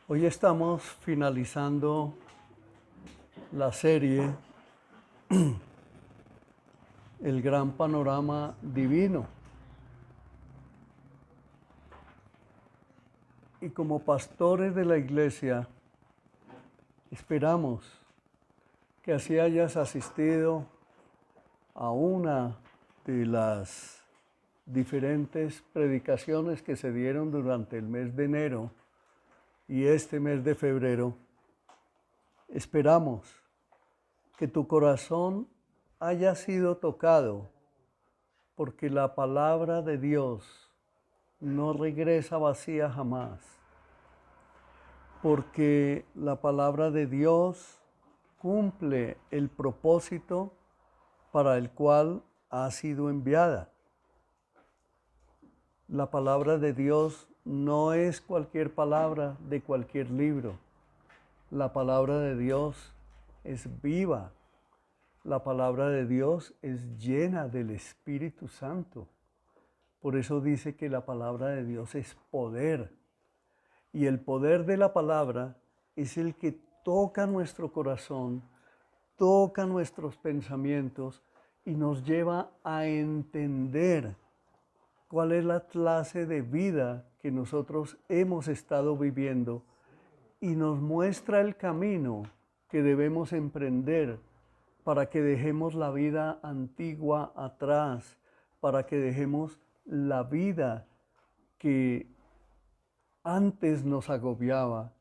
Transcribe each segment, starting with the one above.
Hoy estamos finalizando la serie El Gran Panorama Divino. Y como pastores de la iglesia, esperamos que así hayas asistido a una de las diferentes predicaciones que se dieron durante el mes de enero y este mes de febrero. Esperamos que tu corazón haya sido tocado, porque la palabra de Dios no regresa vacía jamás, porque la palabra de Dios cumple el propósito para el cual ha sido enviada. La palabra de Dios no es cualquier palabra de cualquier libro. La palabra de Dios es viva. La palabra de Dios es llena del Espíritu Santo. Por eso dice que la palabra de Dios es poder. Y el poder de la palabra es el que toca nuestro corazón, toca nuestros pensamientos y nos lleva a entender cuál es la clase de vida que nosotros hemos estado viviendo y nos muestra el camino que debemos emprender para que dejemos la vida antigua atrás, para que dejemos la vida que antes nos agobiaba,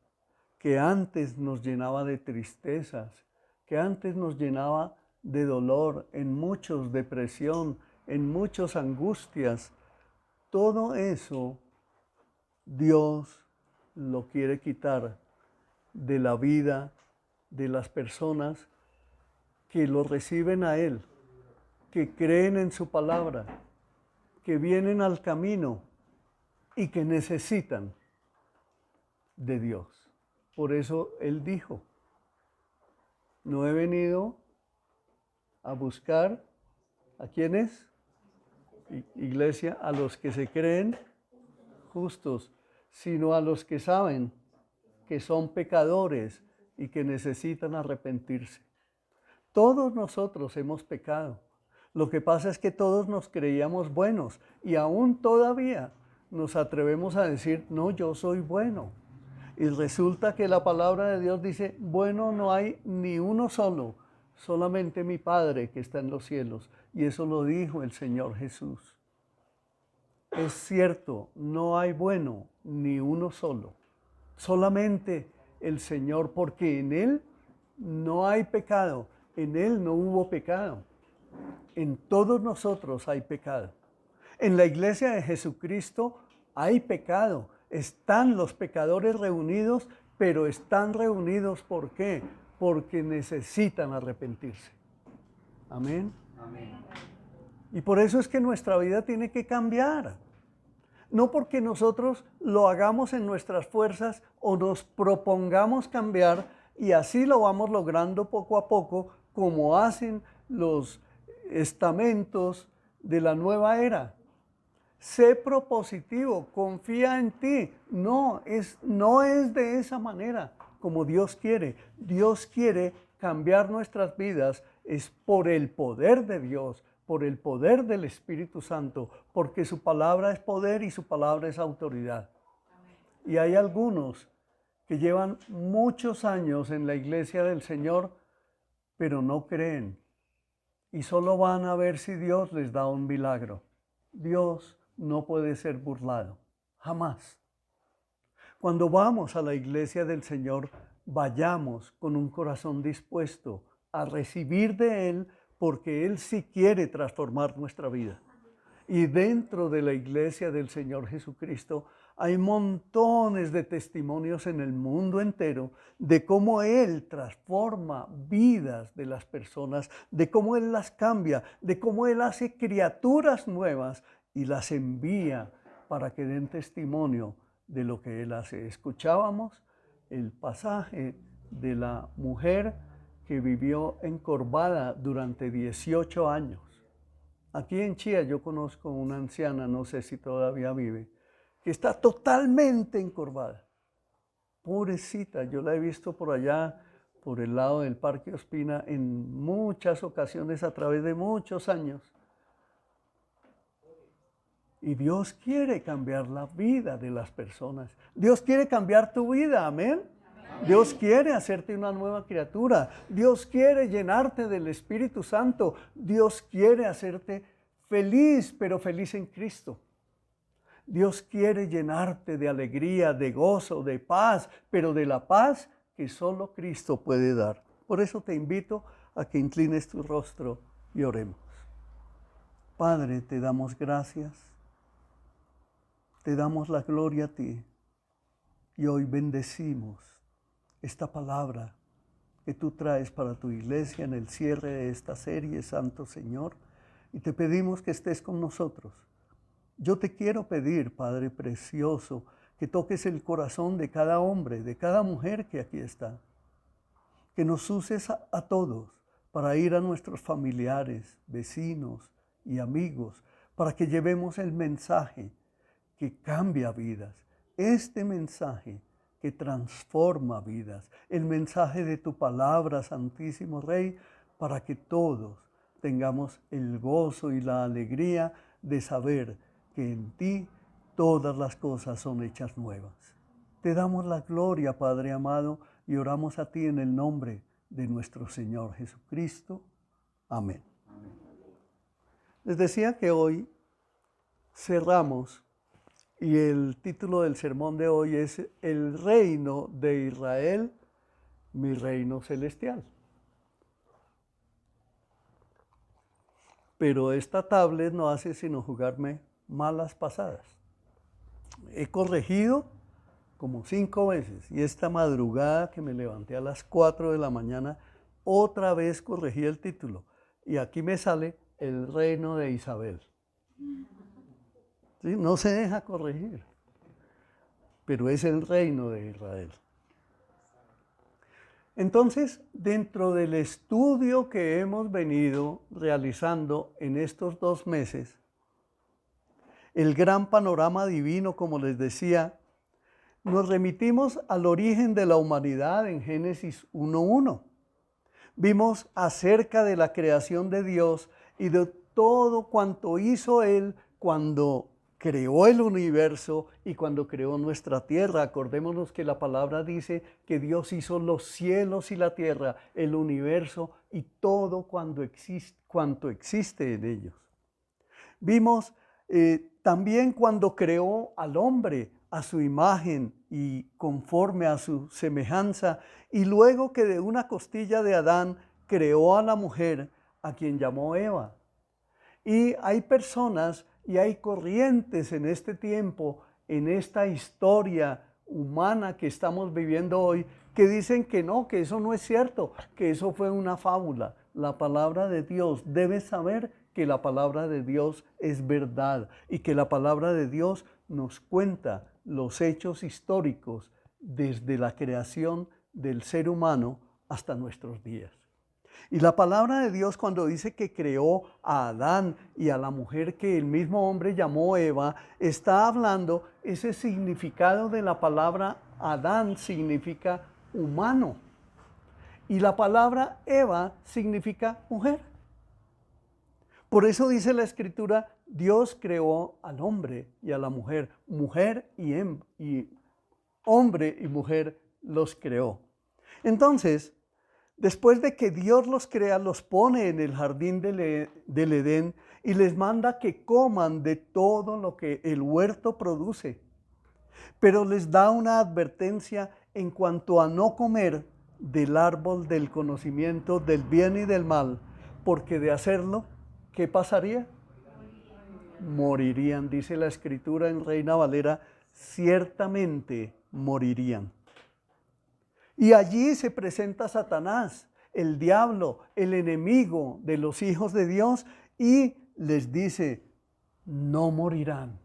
que antes nos llenaba de tristezas, que antes nos llenaba de dolor, en muchos depresión, en muchas angustias. Todo eso Dios lo quiere quitar de la vida de las personas que lo reciben a Él, que creen en su palabra, que vienen al camino y que necesitan de Dios. Por eso Él dijo, no he venido a buscar, ¿a quiénes? Iglesia, a los que se creen justos, sino a los que saben que son pecadores y que necesitan arrepentirse. Todos nosotros hemos pecado. Lo que pasa es que todos nos creíamos buenos y aún todavía nos atrevemos a decir, no, yo soy bueno. Y resulta que la palabra de Dios dice, bueno, no hay ni uno solo, solamente mi Padre que está en los cielos. Y eso lo dijo el Señor Jesús. Es cierto, no hay bueno ni uno solo, solamente el Señor, porque en Él no hay pecado, en Él no hubo pecado. En todos nosotros hay pecado. En la iglesia de Jesucristo hay pecado. Están los pecadores reunidos, pero están reunidos ¿por qué? Porque necesitan arrepentirse. Amén. Amén. Y por eso es que nuestra vida tiene que cambiar. No porque nosotros lo hagamos en nuestras fuerzas o nos propongamos cambiar y así lo vamos logrando poco a poco, como hacen los estamentos de la nueva era. Sé propositivo, confía en ti. No es de esa manera como Dios quiere. Dios quiere cambiar nuestras vidas, es por el poder de Dios, por el poder del Espíritu Santo, porque su palabra es poder y su palabra es autoridad. Y hay algunos que llevan muchos años en la iglesia del Señor, pero no creen. Y solo van a ver si Dios les da un milagro. Dios no puede ser burlado, jamás. Cuando vamos a la iglesia del Señor, vayamos con un corazón dispuesto a recibir de Él, porque Él sí quiere transformar nuestra vida. Y dentro de la iglesia del Señor Jesucristo hay montones de testimonios en el mundo entero de cómo Él transforma vidas de las personas, de cómo Él las cambia, de cómo Él hace criaturas nuevas y las envía para que den testimonio de lo que Él hace. Escuchábamos el pasaje de la mujer que vivió encorvada durante 18 años. Aquí en Chía yo conozco una anciana, no sé si todavía vive, que está totalmente encorvada, pobrecita, yo la he visto por allá, por el lado del Parque Ospina, en muchas ocasiones a través de muchos años. Y Dios quiere cambiar la vida de las personas. Dios quiere cambiar tu vida, amén. Dios quiere hacerte una nueva criatura. Dios quiere llenarte del Espíritu Santo. Dios quiere hacerte feliz, pero feliz en Cristo. Dios quiere llenarte de alegría, de gozo, de paz, pero de la paz que solo Cristo puede dar. Por eso te invito a que inclines tu rostro y oremos. Padre, te damos gracias. Te damos la gloria a ti. Y hoy bendecimos esta palabra que tú traes para tu iglesia en el cierre de esta serie, Santo Señor. Y te pedimos que estés con nosotros. Yo te quiero pedir, Padre precioso, que toques el corazón de cada hombre, de cada mujer que aquí está. Que nos uses a todos para ir a nuestros familiares, vecinos y amigos, para que llevemos el mensaje que cambia vidas, este mensaje que transforma vidas, el mensaje de tu palabra, Santísimo Rey, para que todos tengamos el gozo y la alegría de saber que en ti todas las cosas son hechas nuevas. Te damos la gloria, Padre amado, y oramos a ti en el nombre de nuestro Señor Jesucristo. Amén. Les decía que hoy cerramos y el título del sermón de hoy es El reino de Israel, mi reino celestial. Pero esta tablet no hace sino jugarme malas pasadas. He corregido como 5 veces y esta madrugada que me levanté a las 4 de la mañana, otra vez corregí el título. Y aquí me sale El reino de Isabel. ¿Sí? No se deja corregir, pero es el reino de Israel. Entonces, dentro del estudio que hemos venido realizando en estos 2 meses, el gran panorama divino, como les decía, nos remitimos al origen de la humanidad en Génesis 1:1. Vimos acerca de la creación de Dios y de todo cuanto hizo Él cuando creó el universo y cuando creó nuestra tierra. Acordémonos que la palabra dice que Dios hizo los cielos y la tierra, el universo y todo cuanto existe en ellos. Vimos también cuando creó al hombre a su imagen y conforme a su semejanza, y luego que de una costilla de Adán creó a la mujer, a quien llamó Eva. Y hay personas y hay corrientes en este tiempo, en esta historia humana que estamos viviendo hoy, que dicen que no, que eso no es cierto, que eso fue una fábula. La palabra de Dios, debes saber que la palabra de Dios es verdad y que la palabra de Dios nos cuenta los hechos históricos desde la creación del ser humano hasta nuestros días. Y la palabra de Dios, cuando dice que creó a Adán y a la mujer que el mismo hombre llamó Eva, está hablando ese significado de la palabra Adán significa humano y la palabra Eva significa mujer. Por eso dice la Escritura, Dios creó al hombre y a la mujer, y hombre y mujer los creó. Entonces, después de que Dios los crea, los pone en el jardín del Edén y les manda que coman de todo lo que el huerto produce. Pero les da una advertencia en cuanto a no comer del árbol del conocimiento del bien y del mal, porque de hacerlo, ¿qué pasaría? Morirían, dice la Escritura en Reina Valera, ciertamente morirían. Y allí se presenta Satanás, el diablo, el enemigo de los hijos de Dios, y les dice, no morirán.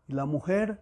Y la mujer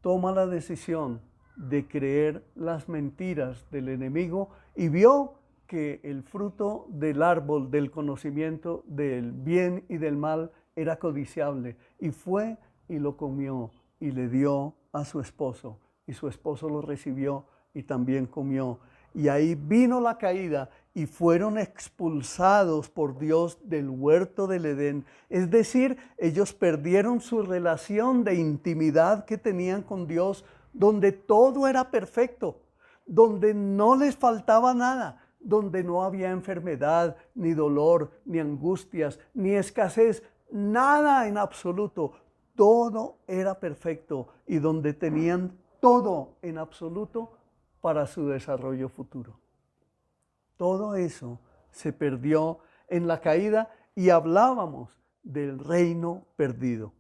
toma la decisión de creer las mentiras del enemigo y vio que el fruto del árbol del conocimiento del bien y del mal era codiciable, y fue y lo comió y le dio a su esposo. y su esposo lo recibió y también comió. Y ahí vino la caída y fueron expulsados por Dios del huerto del Edén. Es decir, ellos perdieron su relación de intimidad que tenían con Dios, donde todo era perfecto, donde no les faltaba nada, donde no había enfermedad, ni dolor, ni angustias, ni escasez, nada en absoluto. Todo era perfecto y donde tenían todo en absoluto para su desarrollo futuro. Todo eso se perdió en la caída y hablábamos del reino perdido.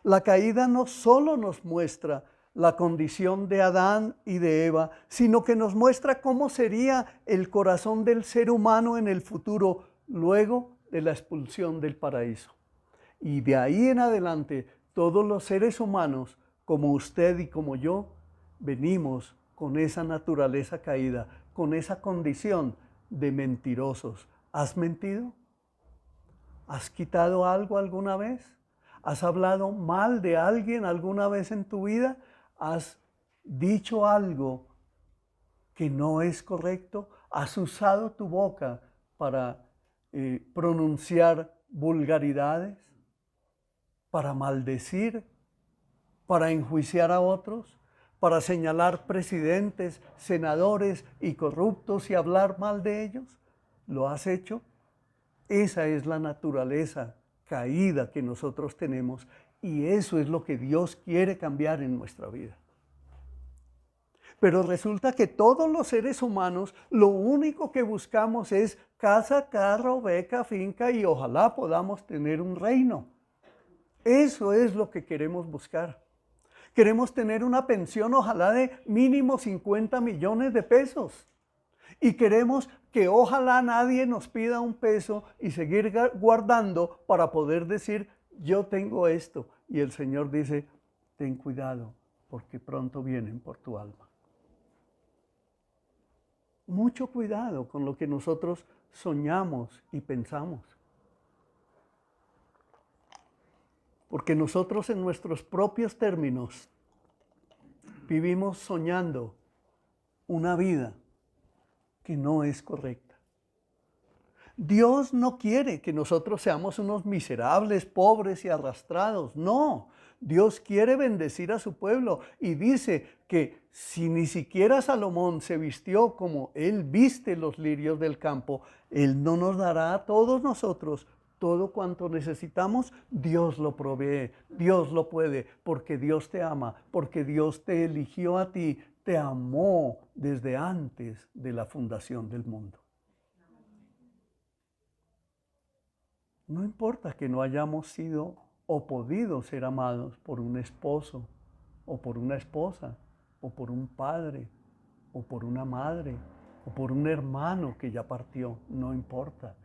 La caída no solo nos muestra la condición de Adán y de Eva, sino que nos muestra cómo sería el corazón del ser humano en el futuro luego de la expulsión del paraíso. Y de ahí en adelante, todos los seres humanos, como usted y como yo, venimos con esa naturaleza caída, con esa condición de mentirosos. ¿Has mentido? ¿Has quitado algo alguna vez? ¿Has hablado mal de alguien alguna vez en tu vida? ¿Has dicho algo que no es correcto? ¿Has usado tu boca para pronunciar vulgaridades? ¿Para maldecir? ¿Para enjuiciar a otros? ¿Para señalar presidentes, senadores y corruptos y hablar mal de ellos? ¿Lo has hecho? Esa es la naturaleza caída que nosotros tenemos y eso es lo que Dios quiere cambiar en nuestra vida. Pero resulta que todos los seres humanos lo único que buscamos es casa, carro, beca, finca y ojalá podamos tener un reino. Eso es lo que queremos buscar. Queremos tener una pensión ojalá de mínimo 50 millones de pesos. Y queremos que ojalá nadie nos pida un peso y seguir guardando para poder decir, yo tengo esto. Y el Señor dice, ten cuidado, porque pronto vienen por tu alma. Mucho cuidado con lo que nosotros soñamos y pensamos. Porque nosotros en nuestros propios términos vivimos soñando una vida que no es correcta. Dios no quiere que nosotros seamos unos miserables, pobres y arrastrados. No, Dios quiere bendecir a su pueblo y dice que si ni siquiera Salomón se vistió como Él viste los lirios del campo, Él no nos dará a todos nosotros todo cuanto necesitamos. Dios lo provee, Dios lo puede, porque Dios te ama, porque Dios te eligió a ti, te amó desde antes de la fundación del mundo. No importa que no hayamos sido o podido ser amados por un esposo, o por una esposa, o por un padre, o por una madre, o por un hermano que ya partió, no importa.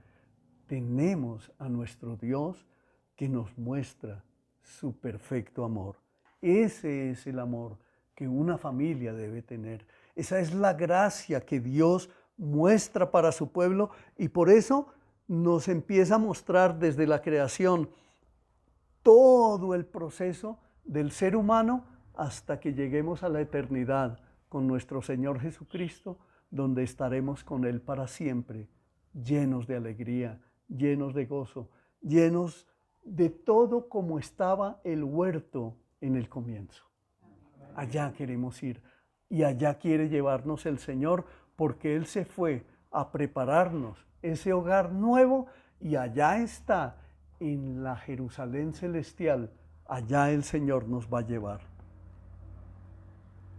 Tenemos a nuestro Dios que nos muestra su perfecto amor. Ese es el amor que una familia debe tener. Esa es la gracia que Dios muestra para su pueblo y por eso nos empieza a mostrar desde la creación todo el proceso del ser humano hasta que lleguemos a la eternidad con nuestro Señor Jesucristo, donde estaremos con Él para siempre, llenos de alegría, llenos de gozo, llenos de todo como estaba el huerto en el comienzo. Allá queremos ir y allá quiere llevarnos el Señor porque Él se fue a prepararnos ese hogar nuevo y allá está en la Jerusalén celestial, allá el Señor nos va a llevar.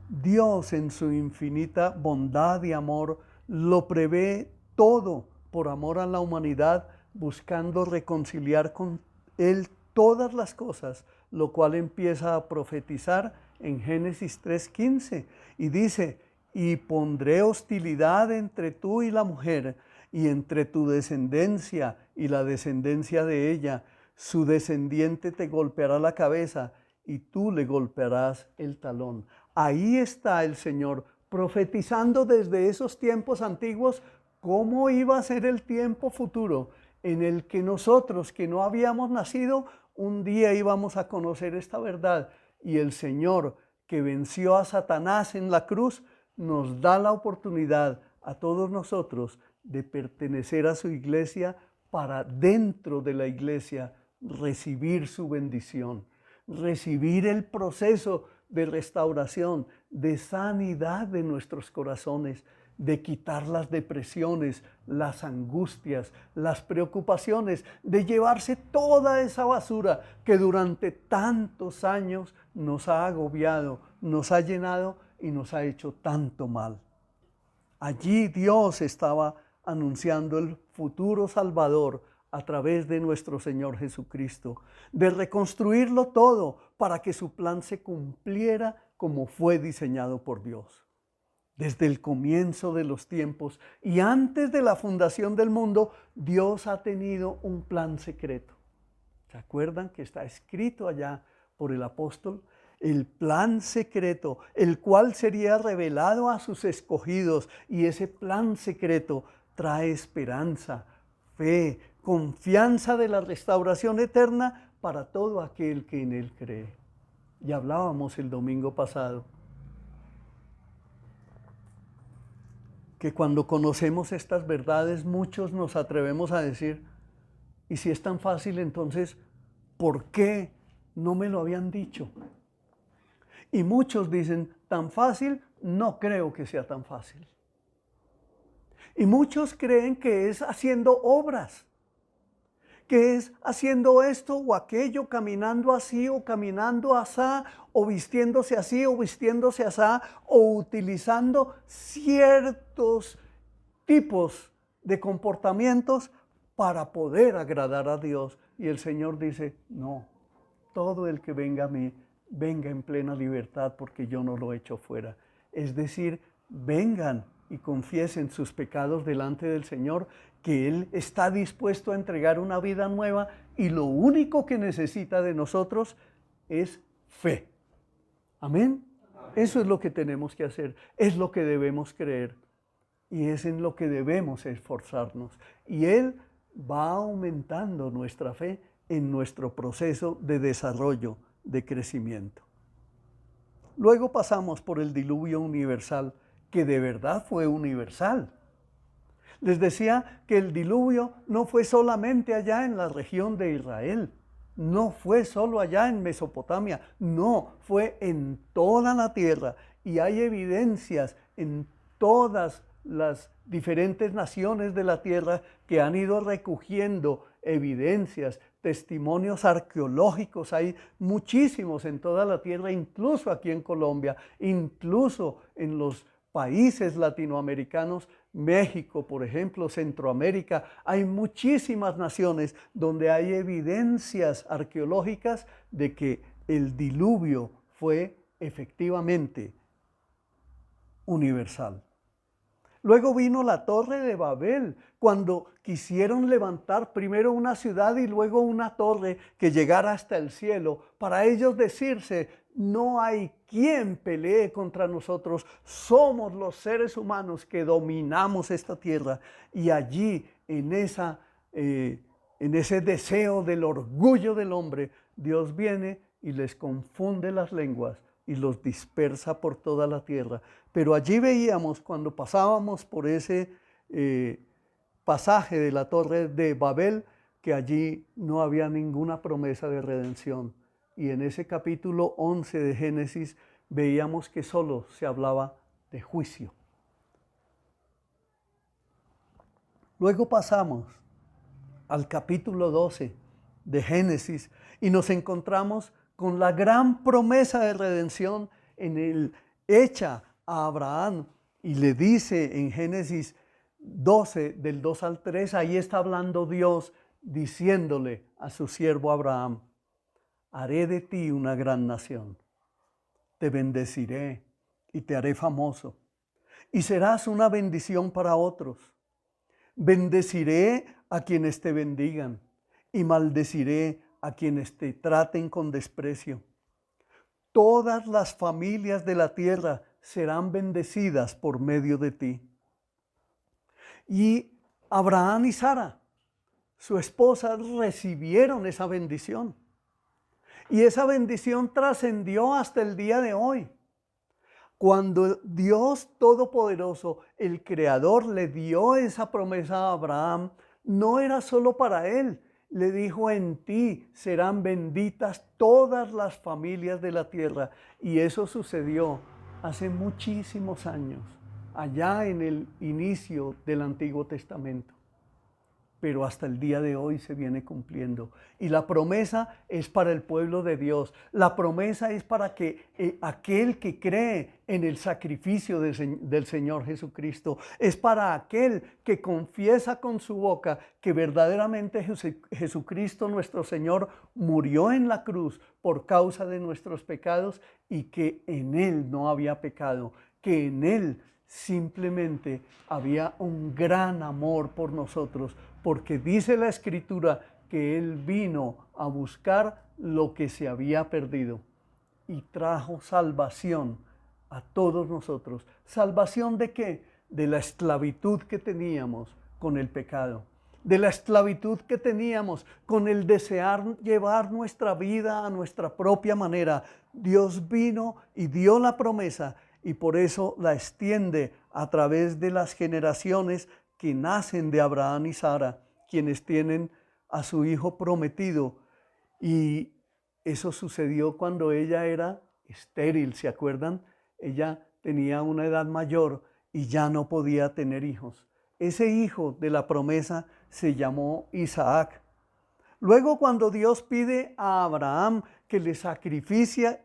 Dios en su infinita bondad y amor lo prevé todo por amor a la humanidad, buscando reconciliar con Él todas las cosas, lo cual empieza a profetizar en Génesis 3:15 y dice, y pondré hostilidad entre tú y la mujer, y entre tu descendencia y la descendencia de ella, su descendiente te golpeará la cabeza y tú le golpearás el talón. Ahí está el Señor profetizando desde esos tiempos antiguos cómo iba a ser el tiempo futuro en el que nosotros que no habíamos nacido, un día íbamos a conocer esta verdad y el Señor que venció a Satanás en la cruz, nos da la oportunidad a todos nosotros de pertenecer a su iglesia para dentro de la iglesia recibir su bendición, recibir el proceso de restauración, de sanidad de nuestros corazones, de quitar las depresiones, las angustias, las preocupaciones, de llevarse toda esa basura que durante tantos años nos ha agobiado, nos ha llenado y nos ha hecho tanto mal. Allí Dios estaba anunciando el futuro Salvador a través de nuestro Señor Jesucristo, de reconstruirlo todo para que su plan se cumpliera como fue diseñado por Dios. Desde el comienzo de los tiempos y antes de la fundación del mundo, Dios ha tenido un plan secreto. ¿Se acuerdan que está escrito allá por el apóstol? El plan secreto, el cual sería revelado a sus escogidos, y ese plan secreto trae esperanza, fe, confianza de la restauración eterna para todo aquel que en él cree. Y hablábamos el domingo pasado que cuando conocemos estas verdades, muchos nos atrevemos a decir, y si es tan fácil, entonces, ¿por qué no me lo habían dicho? Y muchos dicen, tan fácil, no creo que sea tan fácil. Y muchos creen que es haciendo obras, que es haciendo esto o aquello, caminando así o caminando asá, o vistiéndose así o vistiéndose asá, o utilizando ciertos tipos de comportamientos para poder agradar a Dios. Y el Señor dice, no, todo el que venga a mí, venga en plena libertad porque yo no lo echo fuera. Es decir, vengan y confiesen sus pecados delante del Señor, que Él está dispuesto a entregar una vida nueva y lo único que necesita de nosotros es fe. ¿Amén? Eso es lo que tenemos que hacer, es lo que debemos creer y es en lo que debemos esforzarnos. Y Él va aumentando nuestra fe en nuestro proceso de desarrollo, de crecimiento. Luego pasamos por el diluvio universal, que de verdad fue universal. Les decía que el diluvio no fue solamente allá en la región de Israel, no fue solo allá en Mesopotamia, no, fue en toda la tierra. Y hay evidencias en todas las diferentes naciones de la tierra que han ido recogiendo evidencias, testimonios arqueológicos. Hay muchísimos en toda la tierra, incluso aquí en Colombia, incluso en los países latinoamericanos, México, por ejemplo, Centroamérica. Hay muchísimas naciones donde hay evidencias arqueológicas de que el diluvio fue efectivamente universal. Luego vino la Torre de Babel, cuando quisieron levantar primero una ciudad y luego una torre que llegara hasta el cielo, para ellos decirse, no hay quien pelee contra nosotros, somos los seres humanos que dominamos esta tierra. Y allí, en ese deseo del orgullo del hombre, Dios viene y les confunde las lenguas y los dispersa por toda la tierra. Pero allí veíamos, cuando pasábamos por ese pasaje de la Torre de Babel, que allí no había ninguna promesa de redención. Y en ese capítulo 11 de Génesis veíamos que solo se hablaba de juicio. Luego pasamos al capítulo 12 de Génesis y nos encontramos con la gran promesa de redención hecha a Abraham. Y le dice en Génesis 12, del 2 al 3, ahí está hablando Dios diciéndole a su siervo Abraham, haré de ti una gran nación, te bendeciré y te haré famoso, y serás una bendición para otros. Bendeciré a quienes te bendigan y maldeciré a quienes te traten con desprecio. Todas las familias de la tierra serán bendecidas por medio de ti. Y Abraham y Sara, su esposa, recibieron esa bendición. Y esa bendición trascendió hasta el día de hoy. Cuando Dios Todopoderoso, el Creador, le dio esa promesa a Abraham, no era solo para él. Le dijo: en ti serán benditas todas las familias de la tierra. Y eso sucedió hace muchísimos años, allá en el inicio del Antiguo Testamento. Pero hasta el día de hoy se viene cumpliendo. Y la promesa es para el pueblo de Dios. La promesa es para que aquel que cree en el sacrificio del Señor Jesucristo, es para aquel que confiesa con su boca que verdaderamente Jesucristo nuestro Señor murió en la cruz por causa de nuestros pecados y que en Él no había pecado, que en Él simplemente había un gran amor por nosotros, porque dice la Escritura que Él vino a buscar lo que se había perdido y trajo salvación a todos nosotros. ¿Salvación de qué? De la esclavitud que teníamos con el pecado, de la esclavitud que teníamos con el desear llevar nuestra vida a nuestra propia manera. Dios vino y dio la promesa y por eso la extiende a través de las generaciones que nacen de Abraham y Sara, quienes tienen a su hijo prometido. Y eso sucedió cuando ella era estéril, ¿se acuerdan? Ella tenía una edad mayor y ya no podía tener hijos. Ese hijo de la promesa se llamó Isaac. Luego, cuando Dios pide a Abraham que le sacrifique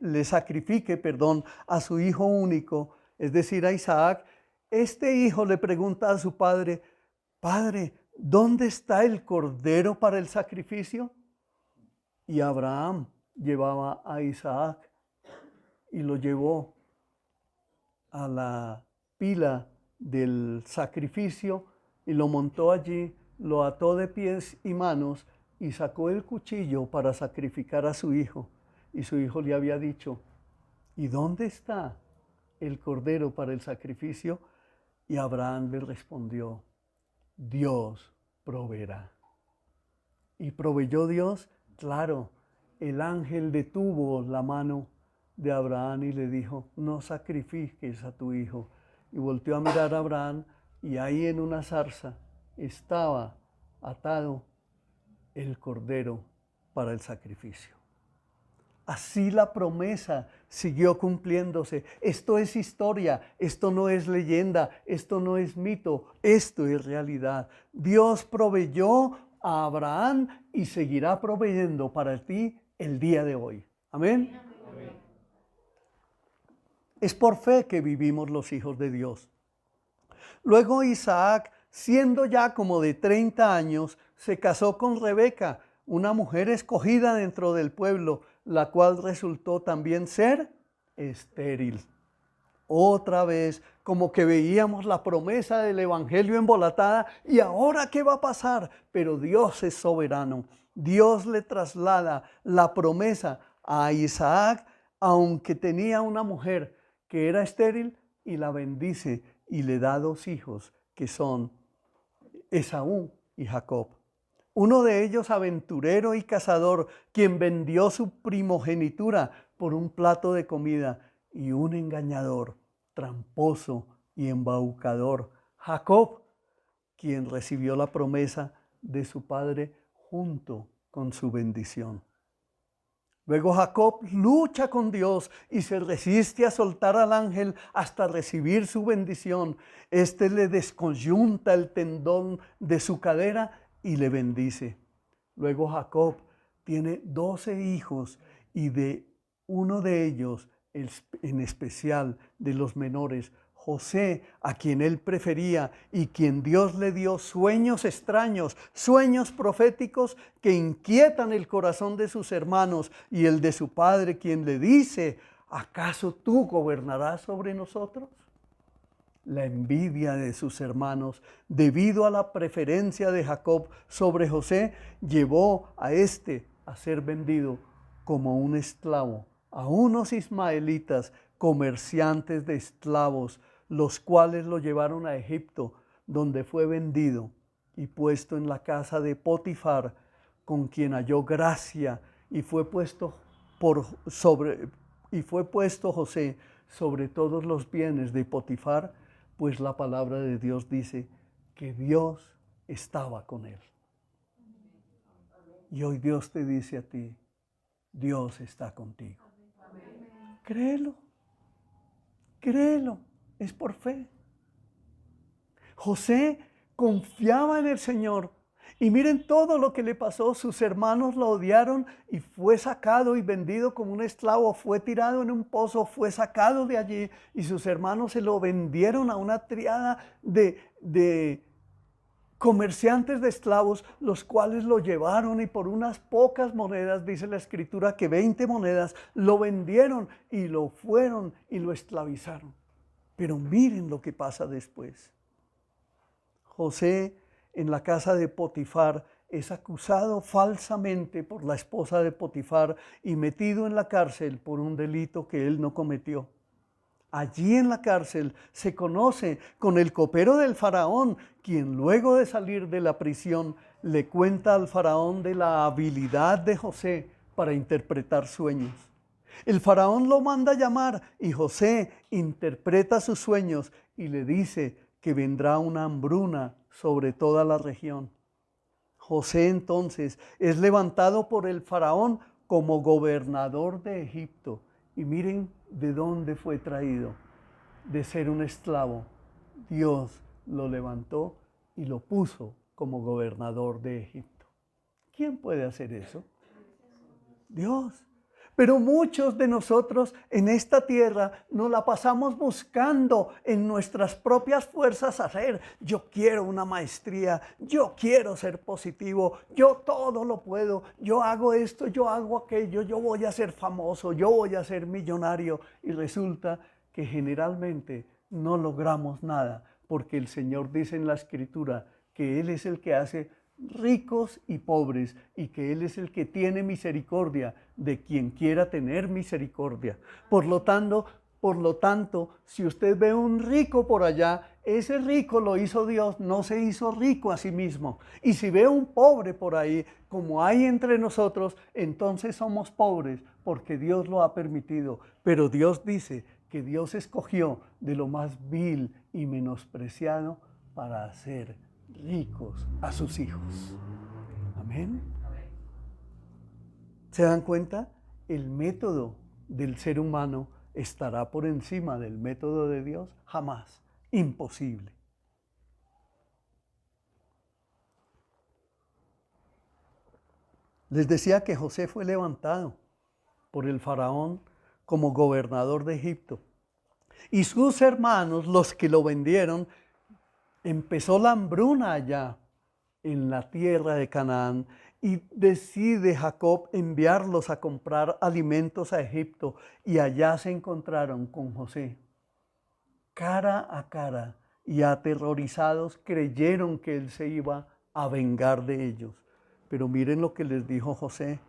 a su hijo único, es decir, a Isaac, este hijo le pregunta a su padre: Padre, ¿dónde está el cordero para el sacrificio? Y Abraham llevaba a Isaac y lo llevó a la pila del sacrificio y lo montó allí, lo ató de pies y manos y sacó el cuchillo para sacrificar a su hijo. Y su hijo le había dicho: ¿y dónde está el cordero para el sacrificio? Y Abraham le respondió: Dios proveerá. ¿Y proveyó Dios? Claro. El ángel detuvo la mano de Abraham y le dijo: no sacrifiques a tu hijo. Y volteó a mirar a Abraham y ahí en una zarza estaba atado el cordero para el sacrificio. Así la promesa siguió cumpliéndose. Esto es historia, esto no es leyenda, esto no es mito, esto es realidad. Dios proveyó a Abraham y seguirá proveyendo para ti el día de hoy. Amén. Amén. Es por fe que vivimos los hijos de Dios. Luego Isaac, siendo ya como de 30 años, se casó con Rebeca, una mujer escogida dentro del pueblo, la cual resultó también ser estéril. Otra vez, como que veíamos la promesa del evangelio embolatada, y ahora ¿qué va a pasar? Pero Dios es soberano. Dios le traslada la promesa a Isaac, aunque tenía una mujer que era estéril, y la bendice y le da 2 hijos, que son Esaú y Jacob. Uno de ellos aventurero y cazador, quien vendió su primogenitura por un plato de comida, y un engañador, tramposo y embaucador, Jacob, quien recibió la promesa de su padre junto con su bendición. Luego Jacob lucha con Dios y se resiste a soltar al ángel hasta recibir su bendición. Este le descoyunta el tendón de su cadera y le bendice. Luego Jacob tiene 12 hijos y de uno de ellos, en especial de los menores, José, a quien él prefería y quien Dios le dio sueños extraños, sueños proféticos que inquietan el corazón de sus hermanos y el de su padre, quien le dice: ¿acaso tú gobernarás sobre nosotros? La envidia de sus hermanos, debido a la preferencia de Jacob sobre José, llevó a éste a ser vendido como un esclavo a unos ismaelitas, comerciantes de esclavos, los cuales lo llevaron a Egipto, donde fue vendido y puesto en la casa de Potifar, con quien halló gracia y fue puesto y fue puesto José sobre todos los bienes de Potifar, pues la palabra de Dios dice que Dios estaba con él. Y hoy Dios te dice a ti, Dios está contigo. Créelo, créelo, es por fe. José confiaba en el Señor. Y miren todo lo que le pasó. Sus hermanos lo odiaron y fue sacado y vendido como un esclavo. Fue tirado en un pozo, fue sacado de allí y sus hermanos se lo vendieron a una triada de comerciantes de esclavos, los cuales lo llevaron y por unas pocas monedas, dice la Escritura que 20 monedas, lo vendieron y lo fueron y lo esclavizaron. Pero miren lo que pasa después. José, en la casa de Potifar, es acusado falsamente por la esposa de Potifar y metido en la cárcel por un delito que él no cometió. Allí en la cárcel se conoce con el copero del faraón, quien luego de salir de la prisión le cuenta al faraón de la habilidad de José para interpretar sueños. El faraón lo manda a llamar y José interpreta sus sueños y le dice que vendrá una hambruna sobre toda la región. José entonces es levantado por el faraón como gobernador de Egipto. Y miren de dónde fue traído, de ser un esclavo. Dios lo levantó y lo puso como gobernador de Egipto. ¿Quién puede hacer eso? Dios. Pero muchos de nosotros en esta tierra nos la pasamos buscando en nuestras propias fuerzas hacer. Yo quiero una maestría, yo quiero ser positivo, yo todo lo puedo, yo hago esto, yo hago aquello, yo voy a ser famoso, yo voy a ser millonario. Y resulta que generalmente no logramos nada, porque el Señor dice en la Escritura que Él es el que hace ricos y pobres, y que Él es el que tiene misericordia de quien quiera tener misericordia. Por lo tanto, si usted ve un rico por allá, ese rico lo hizo Dios, no se hizo rico a sí mismo. Y si ve un pobre por ahí, como hay entre nosotros, entonces somos pobres porque Dios lo ha permitido. Pero Dios dice que Dios escogió de lo más vil y menospreciado para hacer ricos a sus hijos. Amén. ¿Se dan cuenta? El método del ser humano estará por encima del método de Dios. Jamás. Imposible. Les decía que José fue levantado por el faraón como gobernador de Egipto. Y sus hermanos, los que lo vendieron, empezó la hambruna allá en la tierra de Canaán y decide Jacob enviarlos a comprar alimentos a Egipto y allá se encontraron con José. Cara a cara y aterrorizados creyeron que él se iba a vengar de ellos. Pero miren lo que les dijo José.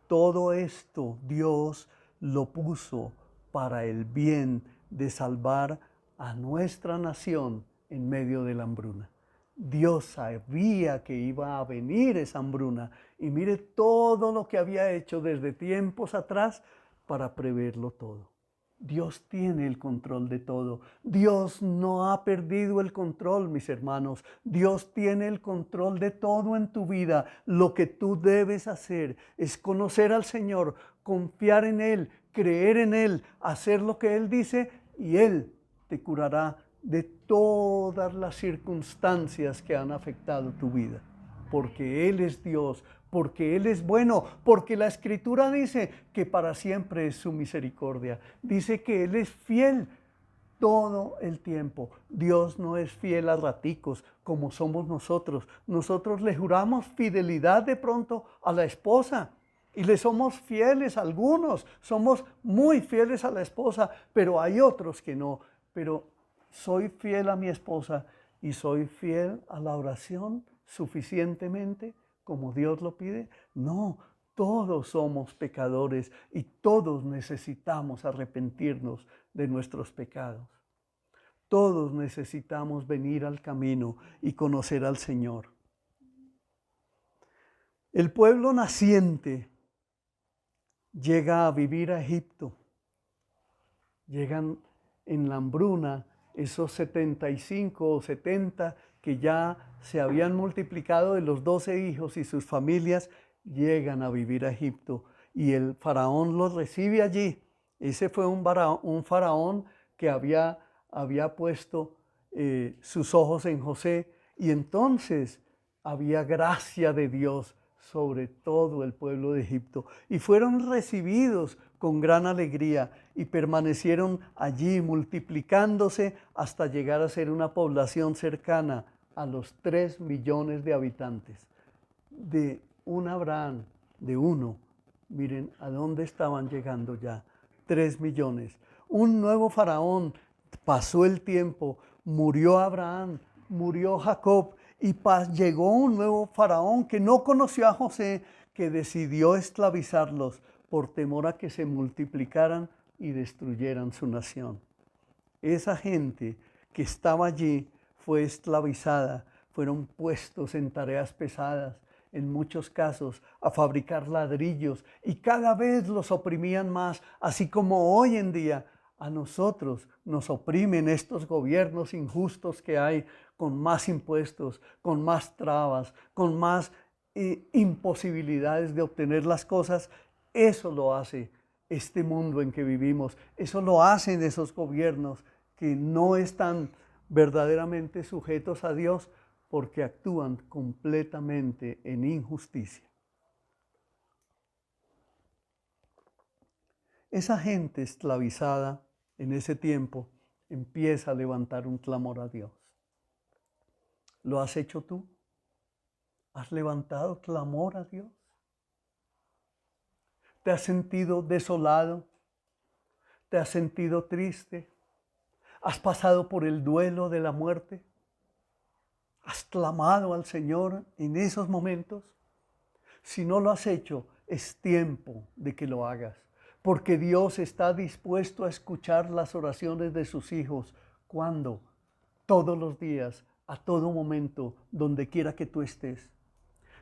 Todo esto Dios lo puso para el bien de salvar a nuestra nación en medio de la hambruna. Dios sabía que iba a venir esa hambruna y mire todo lo que había hecho desde tiempos atrás para preverlo todo. Dios tiene el control de todo. Dios no ha perdido el control, mis hermanos. Dios tiene el control de todo en tu vida. Lo que tú debes hacer es conocer al Señor, confiar en Él, creer en Él, hacer lo que Él dice y Él te curará de todas las circunstancias que han afectado tu vida. Porque Él es Dios, porque Él es bueno, porque la Escritura dice que para siempre es su misericordia. Dice que Él es fiel todo el tiempo. Dios no es fiel a raticos como somos nosotros. Nosotros le juramos fidelidad de pronto a la esposa y le somos fieles a algunos. Somos muy fieles a la esposa, pero hay otros que no. Pero soy fiel a mi esposa y soy fiel a la oración suficientemente como Dios lo pide. No, todos somos pecadores y todos necesitamos arrepentirnos de nuestros pecados. Todos necesitamos venir al camino y conocer al Señor. El pueblo naciente llega a vivir a Egipto. Llegan en la hambruna esos 75 o 70 que ya se habían multiplicado de los 12 hijos y sus familias, llegan a vivir a Egipto. Y el faraón los recibe allí. Ese fue un faraón que había puesto sus ojos en José. Y entonces había gracia de Dios sobre todo el pueblo de Egipto. Y fueron recibidos con gran alegría y permanecieron allí multiplicándose hasta llegar a ser una población cercana a los 3 millones de habitantes. De un Abraham, de uno, miren a dónde estaban llegando ya, 3 millones. Un nuevo faraón, pasó el tiempo, murió Abraham, murió Jacob y llegó un nuevo faraón que no conoció a José, que decidió esclavizarlos por temor a que se multiplicaran y destruyeran su nación. Esa gente que estaba allí fue esclavizada, fueron puestos en tareas pesadas, en muchos casos a fabricar ladrillos, y cada vez los oprimían más, así como hoy en día a nosotros nos oprimen estos gobiernos injustos que hay, con más impuestos, con más trabas, con más imposibilidades de obtener las cosas. Eso lo hace este mundo en que vivimos, eso lo hacen esos gobiernos que no están verdaderamente sujetos a Dios, porque actúan completamente en injusticia. Esa gente esclavizada en ese tiempo empieza a levantar un clamor a Dios. ¿Lo has hecho tú? ¿Has levantado clamor a Dios? ¿Te has sentido desolado? ¿Te has sentido triste? ¿Has pasado por el duelo de la muerte? ¿Has clamado al Señor en esos momentos? Si no lo has hecho, es tiempo de que lo hagas, porque Dios está dispuesto a escuchar las oraciones de sus hijos. ¿Cuándo? Todos los días, a todo momento, donde quiera que tú estés.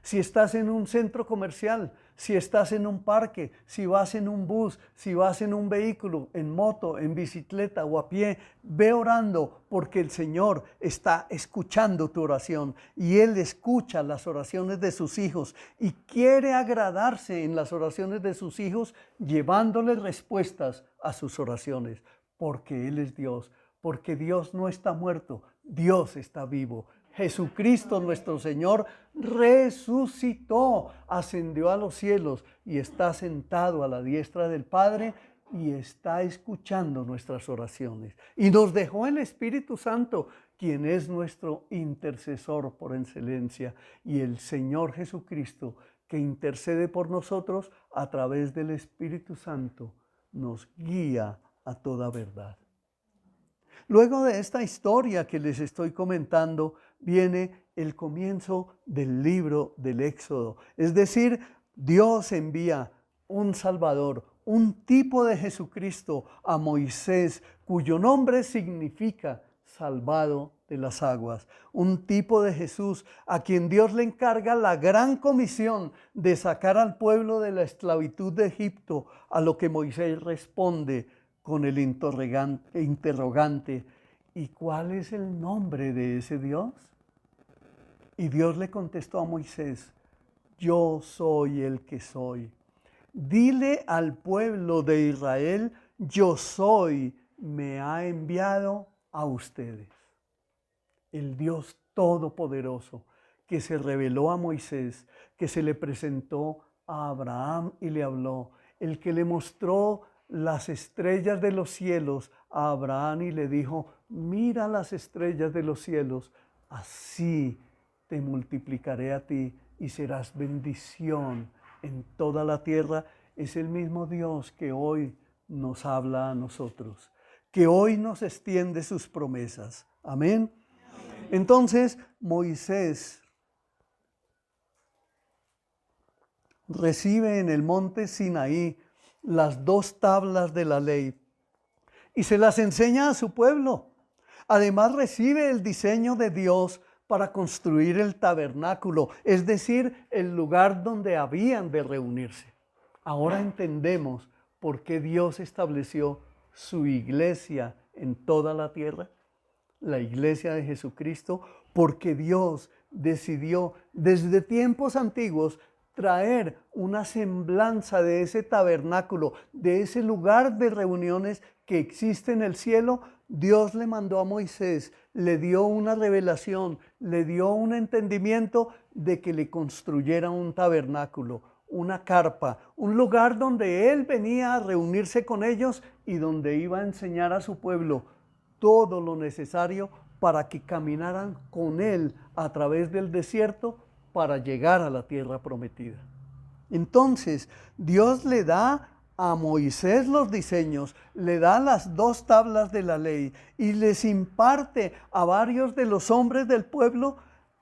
Si estás en un centro comercial, si estás en un parque, si vas en un bus, si vas en un vehículo, en moto, en bicicleta o a pie, ve orando, porque el Señor está escuchando tu oración y Él escucha las oraciones de sus hijos y quiere agradarse en las oraciones de sus hijos, llevándoles respuestas a sus oraciones, porque Él es Dios, porque Dios no está muerto, Dios está vivo. Jesucristo nuestro Señor resucitó, ascendió a los cielos y está sentado a la diestra del Padre y está escuchando nuestras oraciones. Y nos dejó el Espíritu Santo, quien es nuestro intercesor por excelencia, y el Señor Jesucristo, que intercede por nosotros a través del Espíritu Santo, nos guía a toda verdad. Luego de esta historia que les estoy comentando, viene el comienzo del libro del Éxodo. Es decir, Dios envía un Salvador, un tipo de Jesucristo a Moisés, cuyo nombre significa salvado de las aguas. Un tipo de Jesús a quien Dios le encarga la gran comisión de sacar al pueblo de la esclavitud de Egipto, a lo que Moisés responde con el interrogante: ¿y cuál es el nombre de ese Dios? Y Dios le contestó a Moisés: yo soy el que soy. Dile al pueblo de Israel: yo soy, me ha enviado a ustedes. El Dios Todopoderoso que se reveló a Moisés, que se le presentó a Abraham y le habló, el que le mostró las estrellas de los cielos a Abraham y le dijo: mira las estrellas de los cielos, así te multiplicaré a ti y serás bendición en toda la tierra. Es el mismo Dios que hoy nos habla a nosotros, que hoy nos extiende sus promesas. Amén. Entonces Moisés recibe en el monte Sinaí las 2 tablas de la ley y se las enseña a su pueblo. Además recibe el diseño de Dios para construir el tabernáculo, es decir, el lugar donde habían de reunirse. Ahora entendemos por qué Dios estableció su iglesia en toda la tierra, la iglesia de Jesucristo, porque Dios decidió desde tiempos antiguos traer una semblanza de ese tabernáculo, de ese lugar de reuniones que existe en el cielo. Dios le mandó a Moisés, le dio una revelación, le dio un entendimiento de que le construyera un tabernáculo, una carpa, un lugar donde él venía a reunirse con ellos y donde iba a enseñar a su pueblo todo lo necesario para que caminaran con él a través del desierto para llegar a la tierra prometida. Entonces, Dios le da a Moisés los diseños, le da las 2 tablas de la ley y les imparte a varios de los hombres del pueblo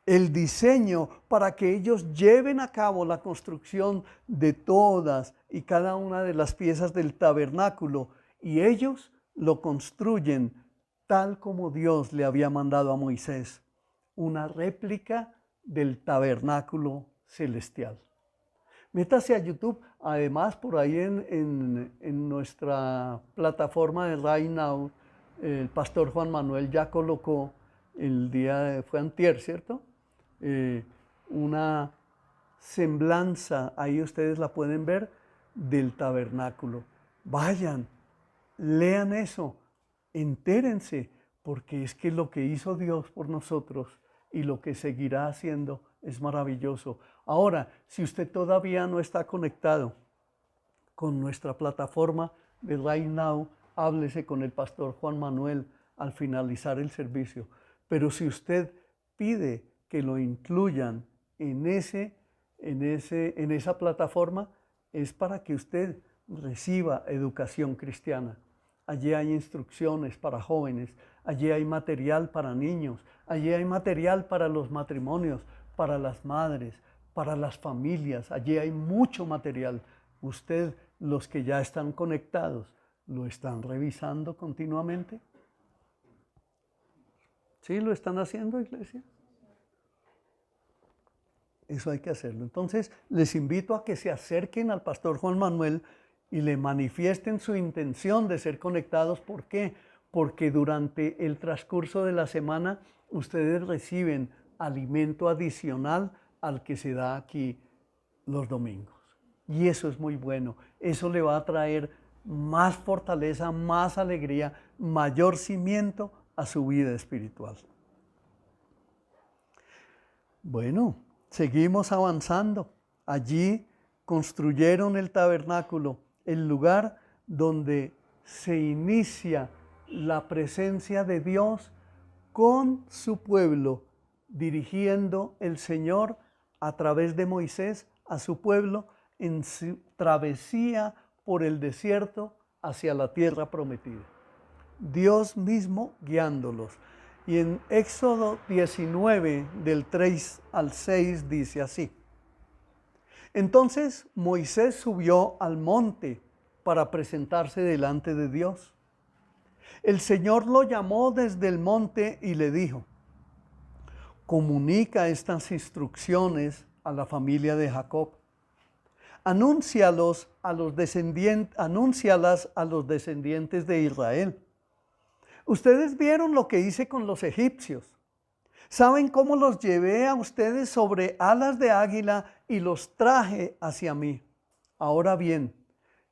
el diseño para que ellos lleven a cabo la construcción de todas y cada una de las piezas del tabernáculo, y ellos lo construyen tal como Dios le había mandado a Moisés, una réplica del tabernáculo celestial. Métase a YouTube, además por ahí en nuestra plataforma de Right Now, el pastor Juan Manuel ya colocó fue antier, ¿cierto? Una semblanza, ahí ustedes la pueden ver, del tabernáculo. Vayan, lean eso, entérense, porque es que lo que hizo Dios por nosotros y lo que seguirá haciendo es maravilloso. Ahora, si usted todavía no está conectado con nuestra plataforma de Right Now, háblese con el pastor Juan Manuel al finalizar el servicio. Pero si usted pide que lo incluyan en esa plataforma, es para que usted reciba educación cristiana. Allí hay instrucciones para jóvenes, allí hay material para niños, allí hay material para los matrimonios, para las madres, para las familias, allí hay mucho material. Usted, los que ya están conectados, ¿lo están revisando continuamente? ¿Sí lo están haciendo, iglesia? Eso hay que hacerlo. Entonces, les invito a que se acerquen al pastor Juan Manuel y le manifiesten su intención de ser conectados. ¿Por qué? Porque durante el transcurso de la semana ustedes reciben alimento adicional al que se da aquí los domingos. Y eso es muy bueno. Eso le va a traer más fortaleza, más alegría, mayor cimiento a su vida espiritual. Bueno, seguimos avanzando. Allí construyeron el tabernáculo, el lugar donde se inicia la presencia de Dios con su pueblo, dirigiendo el Señor a través de Moisés a su pueblo en su travesía por el desierto hacia la tierra prometida. Dios mismo guiándolos. Y en Éxodo 19, del 3 al 6, dice así: Entonces Moisés subió al monte para presentarse delante de Dios. El Señor lo llamó desde el monte y le dijo: Comunica estas instrucciones a la familia de Jacob. Anúncialas a los descendientes de Israel. Ustedes vieron lo que hice con los egipcios. ¿Saben cómo los llevé a ustedes sobre alas de águila y los traje hacia mí? Ahora bien,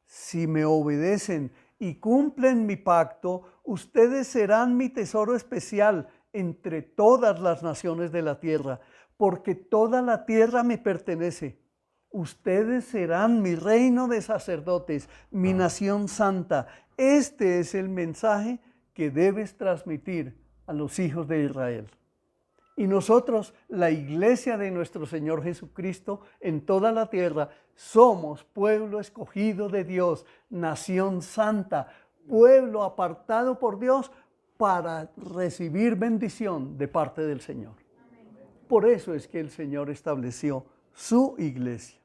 si me obedecen y cumplen mi pacto, ustedes serán mi tesoro especial entre todas las naciones de la tierra, porque toda la tierra me pertenece. Ustedes serán mi reino de sacerdotes, mi nación santa. Este es el mensaje que debes transmitir a los hijos de Israel. Y nosotros, la iglesia de nuestro Señor Jesucristo en toda la tierra, somos pueblo escogido de Dios, nación santa, pueblo apartado por Dios para recibir bendición de parte del Señor. Por eso es que el Señor estableció su iglesia.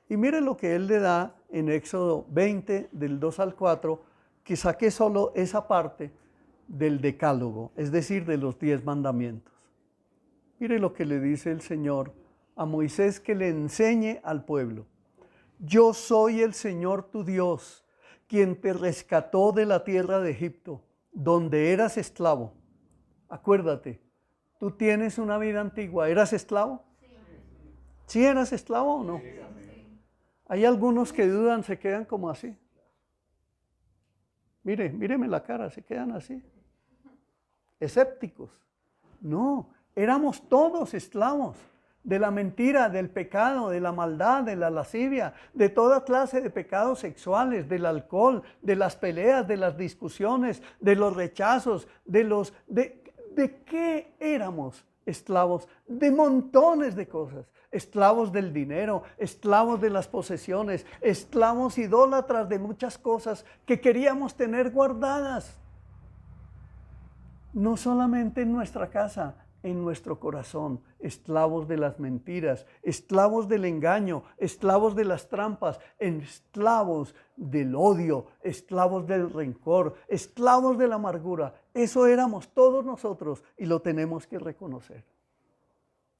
Y mire lo que Él le da en Éxodo 20, del 2 al 4, que saqué solo esa parte del decálogo, es decir, de los 10 mandamientos. Mire lo que le dice el Señor a Moisés que le enseñe al pueblo. Yo soy el Señor tu Dios, quien te rescató de la tierra de Egipto, donde eras esclavo. Acuérdate, tú tienes una vida antigua. ¿Eras esclavo? ¿Sí eras esclavo o no? Hay algunos que dudan, se quedan como así. Míreme la cara, se quedan así. Escépticos. No, éramos todos esclavos de la mentira, del pecado, de la maldad, de la lascivia, de toda clase de pecados sexuales, del alcohol, de las peleas, de las discusiones, de los rechazos, ¿de qué éramos esclavos? De montones de cosas. Esclavos del dinero, esclavos de las posesiones, esclavos idólatras de muchas cosas que queríamos tener guardadas. No solamente en nuestra casa, en nuestro corazón, esclavos de las mentiras, esclavos del engaño, esclavos de las trampas, esclavos del odio, esclavos del rencor, esclavos de la amargura. Eso éramos todos nosotros y lo tenemos que reconocer.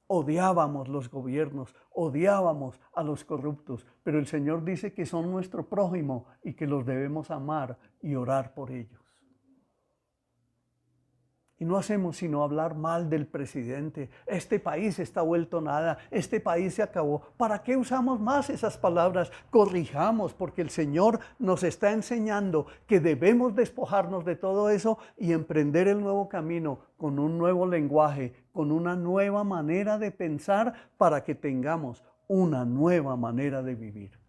Odiábamos los gobiernos, odiábamos a los corruptos, pero el Señor dice que son nuestro prójimo y que los debemos amar y orar por ellos. Y no hacemos sino hablar mal del presidente. Este país está vuelto nada, este país se acabó. ¿Para qué usamos más esas palabras? Corrijamos, porque el Señor nos está enseñando que debemos despojarnos de todo eso y emprender el nuevo camino con un nuevo lenguaje, con una nueva manera de pensar para que tengamos una nueva manera de vivir.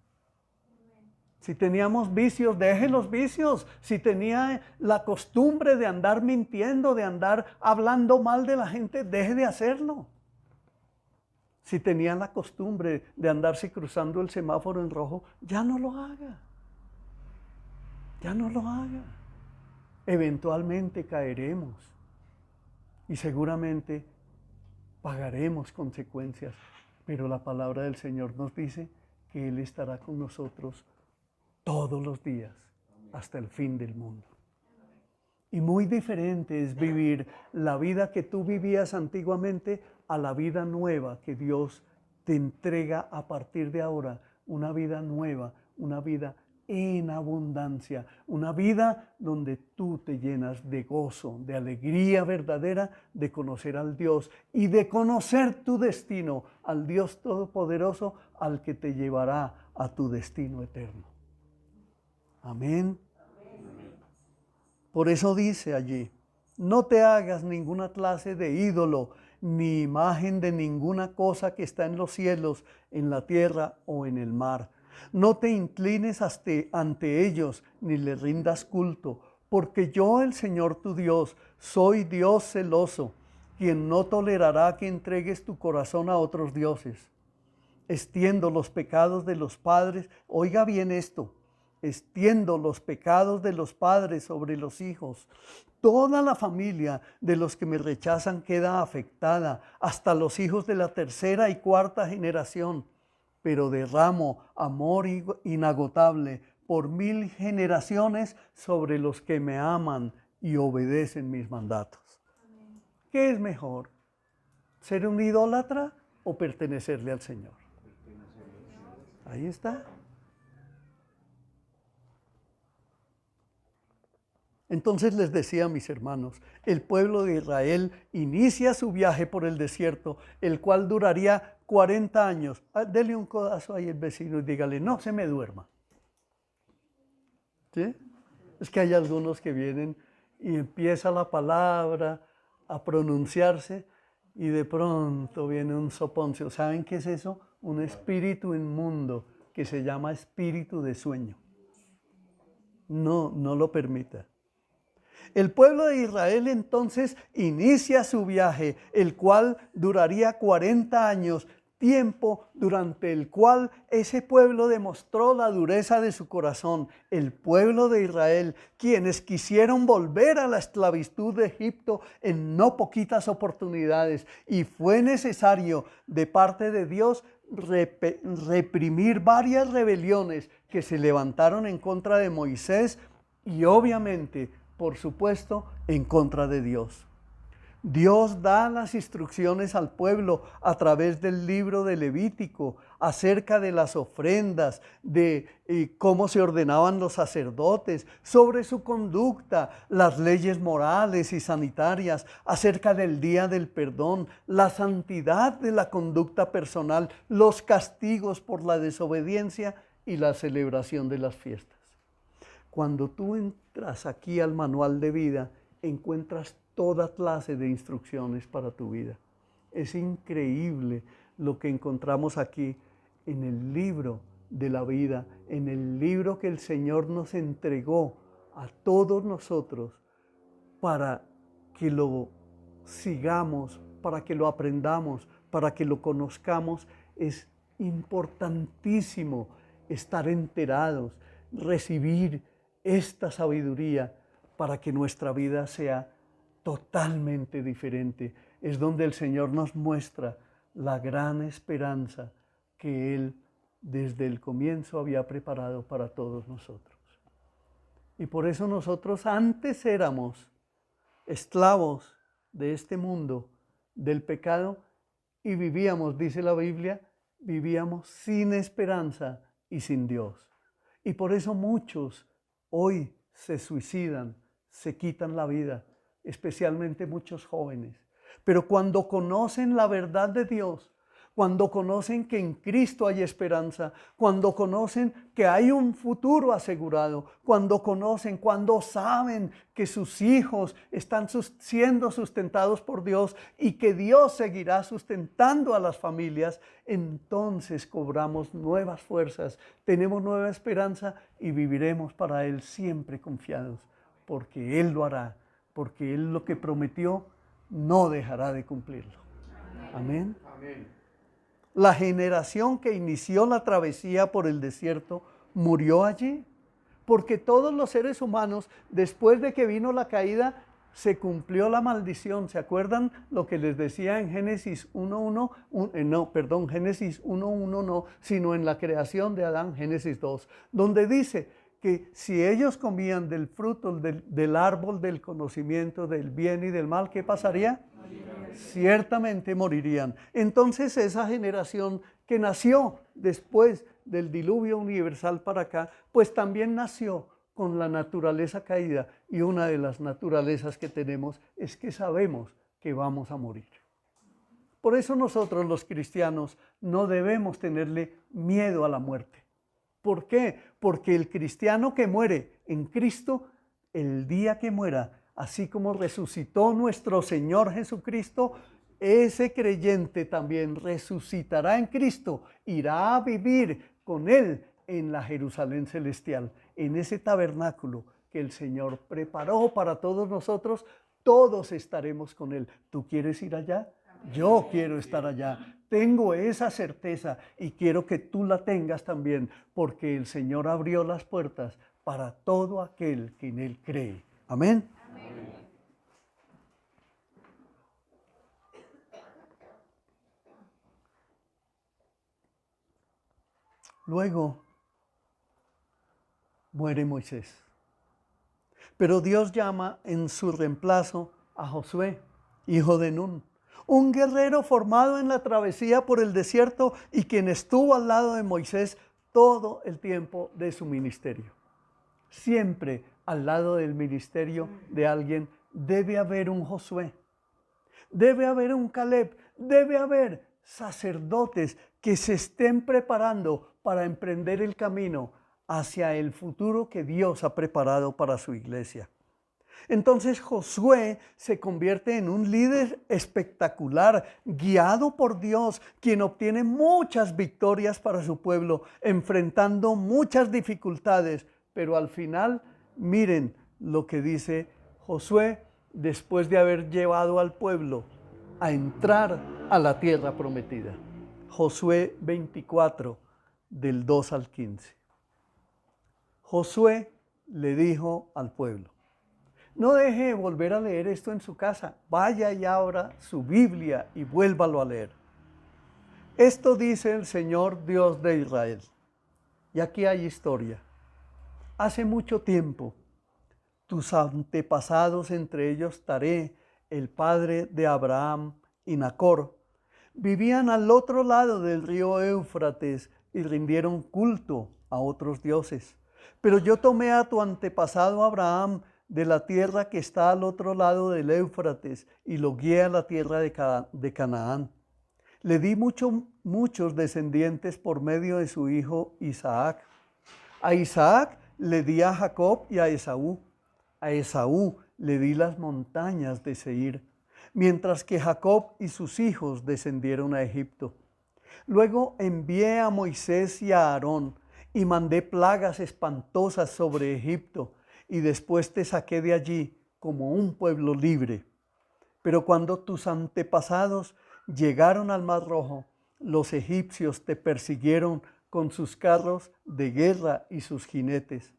Si teníamos vicios, deje los vicios. Si tenía la costumbre de andar mintiendo, de andar hablando mal de la gente, deje de hacerlo. Si tenía la costumbre de andarse cruzando el semáforo en rojo, ya no lo haga. Ya no lo haga. Eventualmente caeremos y seguramente pagaremos consecuencias. Pero la palabra del Señor nos dice que Él estará con nosotros todos los días, hasta el fin del mundo. Y muy diferente es vivir la vida que tú vivías antiguamente a la vida nueva que Dios te entrega a partir de ahora. Una vida nueva, una vida en abundancia, una vida donde tú te llenas de gozo, de alegría verdadera, de conocer al Dios y de conocer tu destino, al Dios Todopoderoso, al que te llevará a tu destino eterno. Amén. Por eso dice allí, no te hagas ninguna clase de ídolo, ni imagen de ninguna cosa que está en los cielos, en la tierra o en el mar. No te inclines ante ellos, ni les rindas culto, porque yo, el Señor tu Dios, soy Dios celoso, quien no tolerará que entregues tu corazón a otros dioses. Extiendo los pecados de los padres, oiga bien esto, extiendo los pecados de los padres sobre los hijos. Toda la familia de los que me rechazan queda afectada, hasta los hijos de la tercera y cuarta generación. Pero derramo amor inagotable por 1000 generaciones sobre los que me aman y obedecen mis mandatos. Amén. ¿Qué es mejor? ¿Ser un idólatra o pertenecerle al Señor? Ahí está. Entonces les decía a mis hermanos, el pueblo de Israel inicia su viaje por el desierto, el cual duraría 40 años. Dele un codazo ahí al vecino y dígale, no se me duerma. ¿Sí? Es que hay algunos que vienen y empieza la palabra a pronunciarse y de pronto viene un soponcio. ¿Saben qué es eso? Un espíritu inmundo que se llama espíritu de sueño. No lo permita. El pueblo de Israel entonces inicia su viaje, el cual duraría 40 años, tiempo durante el cual ese pueblo demostró la dureza de su corazón. El pueblo de Israel, quienes quisieron volver a la esclavitud de Egipto en no poquitas oportunidades, y fue necesario de parte de Dios reprimir varias rebeliones que se levantaron en contra de Moisés y obviamente, por supuesto, en contra de Dios. Dios da las instrucciones al pueblo a través del libro de Levítico acerca de las ofrendas, de cómo se ordenaban los sacerdotes, sobre su conducta, las leyes morales y sanitarias, acerca del día del perdón, la santidad de la conducta personal, los castigos por la desobediencia y la celebración de las fiestas. Cuando tú entras aquí al manual de vida, encuentras toda clase de instrucciones para tu vida. Es increíble lo que encontramos aquí en el libro de la vida, en el libro que el Señor nos entregó a todos nosotros para que lo sigamos, para que lo aprendamos, para que lo conozcamos. Es importantísimo estar enterados, recibir esta sabiduría para que nuestra vida sea totalmente diferente. Es donde el Señor nos muestra la gran esperanza que Él desde el comienzo había preparado para todos nosotros. Y por eso nosotros antes éramos esclavos de este mundo, del pecado, y vivíamos, dice la Biblia, vivíamos sin esperanza y sin Dios. Y por eso muchos hoy se suicidan, se quitan la vida, especialmente muchos jóvenes. Pero cuando conocen la verdad de Dios, cuando conocen que en Cristo hay esperanza, cuando conocen que hay un futuro asegurado, cuando saben que sus hijos están siendo sustentados por Dios y que Dios seguirá sustentando a las familias, entonces cobramos nuevas fuerzas, tenemos nueva esperanza y viviremos para Él siempre confiados, porque Él lo hará, porque Él lo que prometió no dejará de cumplirlo. Amén. Amén. La generación que inició la travesía por el desierto murió allí, porque todos los seres humanos, después de que vino la caída, se cumplió la maldición. ¿Se acuerdan lo que les decía en Génesis 1.1? Génesis 1.1 no, sino en la creación de Adán, Génesis 2, donde dice que si ellos comían del fruto del árbol del conocimiento del bien y del mal, ¿qué pasaría? Ciertamente morirían. Entonces esa generación que nació después del diluvio universal para acá, pues también nació con la naturaleza caída, y una de las naturalezas que tenemos es que sabemos que vamos a morir. Por eso nosotros los cristianos no debemos tenerle miedo a la muerte. ¿Por qué? Porque el cristiano que muere en Cristo, el día que muera, así como resucitó nuestro Señor Jesucristo, ese creyente también resucitará en Cristo, irá a vivir con Él en la Jerusalén celestial, en ese tabernáculo que el Señor preparó para todos nosotros. Todos estaremos con Él. ¿Tú quieres ir allá? Yo quiero estar allá. Tengo esa certeza y quiero que tú la tengas también, porque el Señor abrió las puertas para todo aquel que en Él cree. Amén. Luego muere Moisés. Pero Dios llama en su reemplazo a Josué, hijo de Nun, un guerrero formado en la travesía por el desierto y quien estuvo al lado de Moisés todo el tiempo de su ministerio. Siempre al lado del ministerio de alguien debe haber un Josué, debe haber un Caleb, debe haber sacerdotes que se estén preparando para emprender el camino hacia el futuro que Dios ha preparado para su iglesia. Entonces Josué se convierte en un líder espectacular, guiado por Dios, quien obtiene muchas victorias para su pueblo, enfrentando muchas dificultades, pero al final, miren lo que dice Josué después de haber llevado al pueblo a entrar a la tierra prometida. Josué 24, del 2 al 15. Josué le dijo al pueblo: no deje de volver a leer esto en su casa. Vaya y abra su Biblia y vuélvalo a leer. Esto dice el Señor Dios de Israel. Y aquí hay historia. Hace mucho tiempo, tus antepasados, entre ellos Taré, el padre de Abraham y Nacor, vivían al otro lado del río Éufrates y rindieron culto a otros dioses. Pero yo tomé a tu antepasado Abraham de la tierra que está al otro lado del Éufrates y lo guié a la tierra de Canaán. Le di muchos descendientes por medio de su hijo Isaac. A Isaac le di a Jacob y a Esaú. A Esaú le di las montañas de Seir, mientras que Jacob y sus hijos descendieron a Egipto. Luego envié a Moisés y a Aarón y mandé plagas espantosas sobre Egipto, y después te saqué de allí como un pueblo libre. Pero cuando tus antepasados llegaron al Mar Rojo, los egipcios te persiguieron con sus carros de guerra y sus jinetes.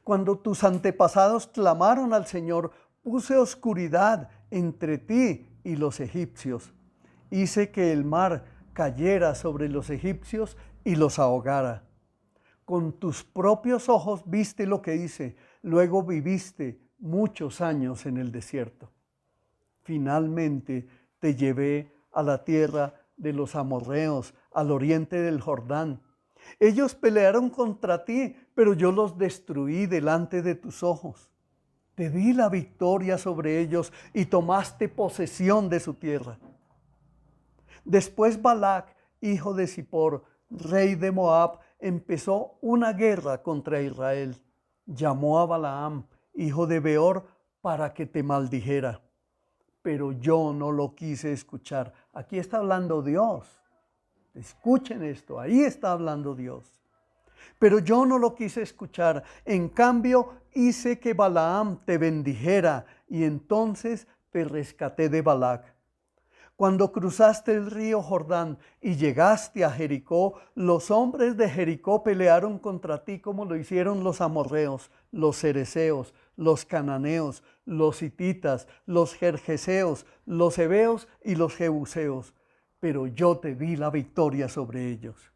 Cuando tus antepasados clamaron al Señor, puse oscuridad entre ti y los egipcios. Hice que el mar cayera sobre los egipcios y los ahogara. Con tus propios ojos viste lo que hice, luego viviste muchos años en el desierto. Finalmente te llevé a la tierra de los amorreos, al oriente del Jordán. Ellos pelearon contra ti, pero yo los destruí delante de tus ojos. Te di la victoria sobre ellos y tomaste posesión de su tierra. Después Balac, hijo de Zippor, rey de Moab, empezó una guerra contra Israel. Llamó a Balaam, hijo de Beor, para que te maldijera. Pero yo no lo quise escuchar. Aquí está hablando Dios. Escuchen esto, ahí está hablando Dios. Pero yo no lo quise escuchar. En cambio, hice que Balaam te bendijera y entonces te rescaté de Balac. Cuando cruzaste el río Jordán y llegaste a Jericó, los hombres de Jericó pelearon contra ti como lo hicieron los amorreos, los cerezeos, los cananeos, los hititas, los gergeseos, los heveos y los jebuseos. Pero yo te di la victoria sobre ellos.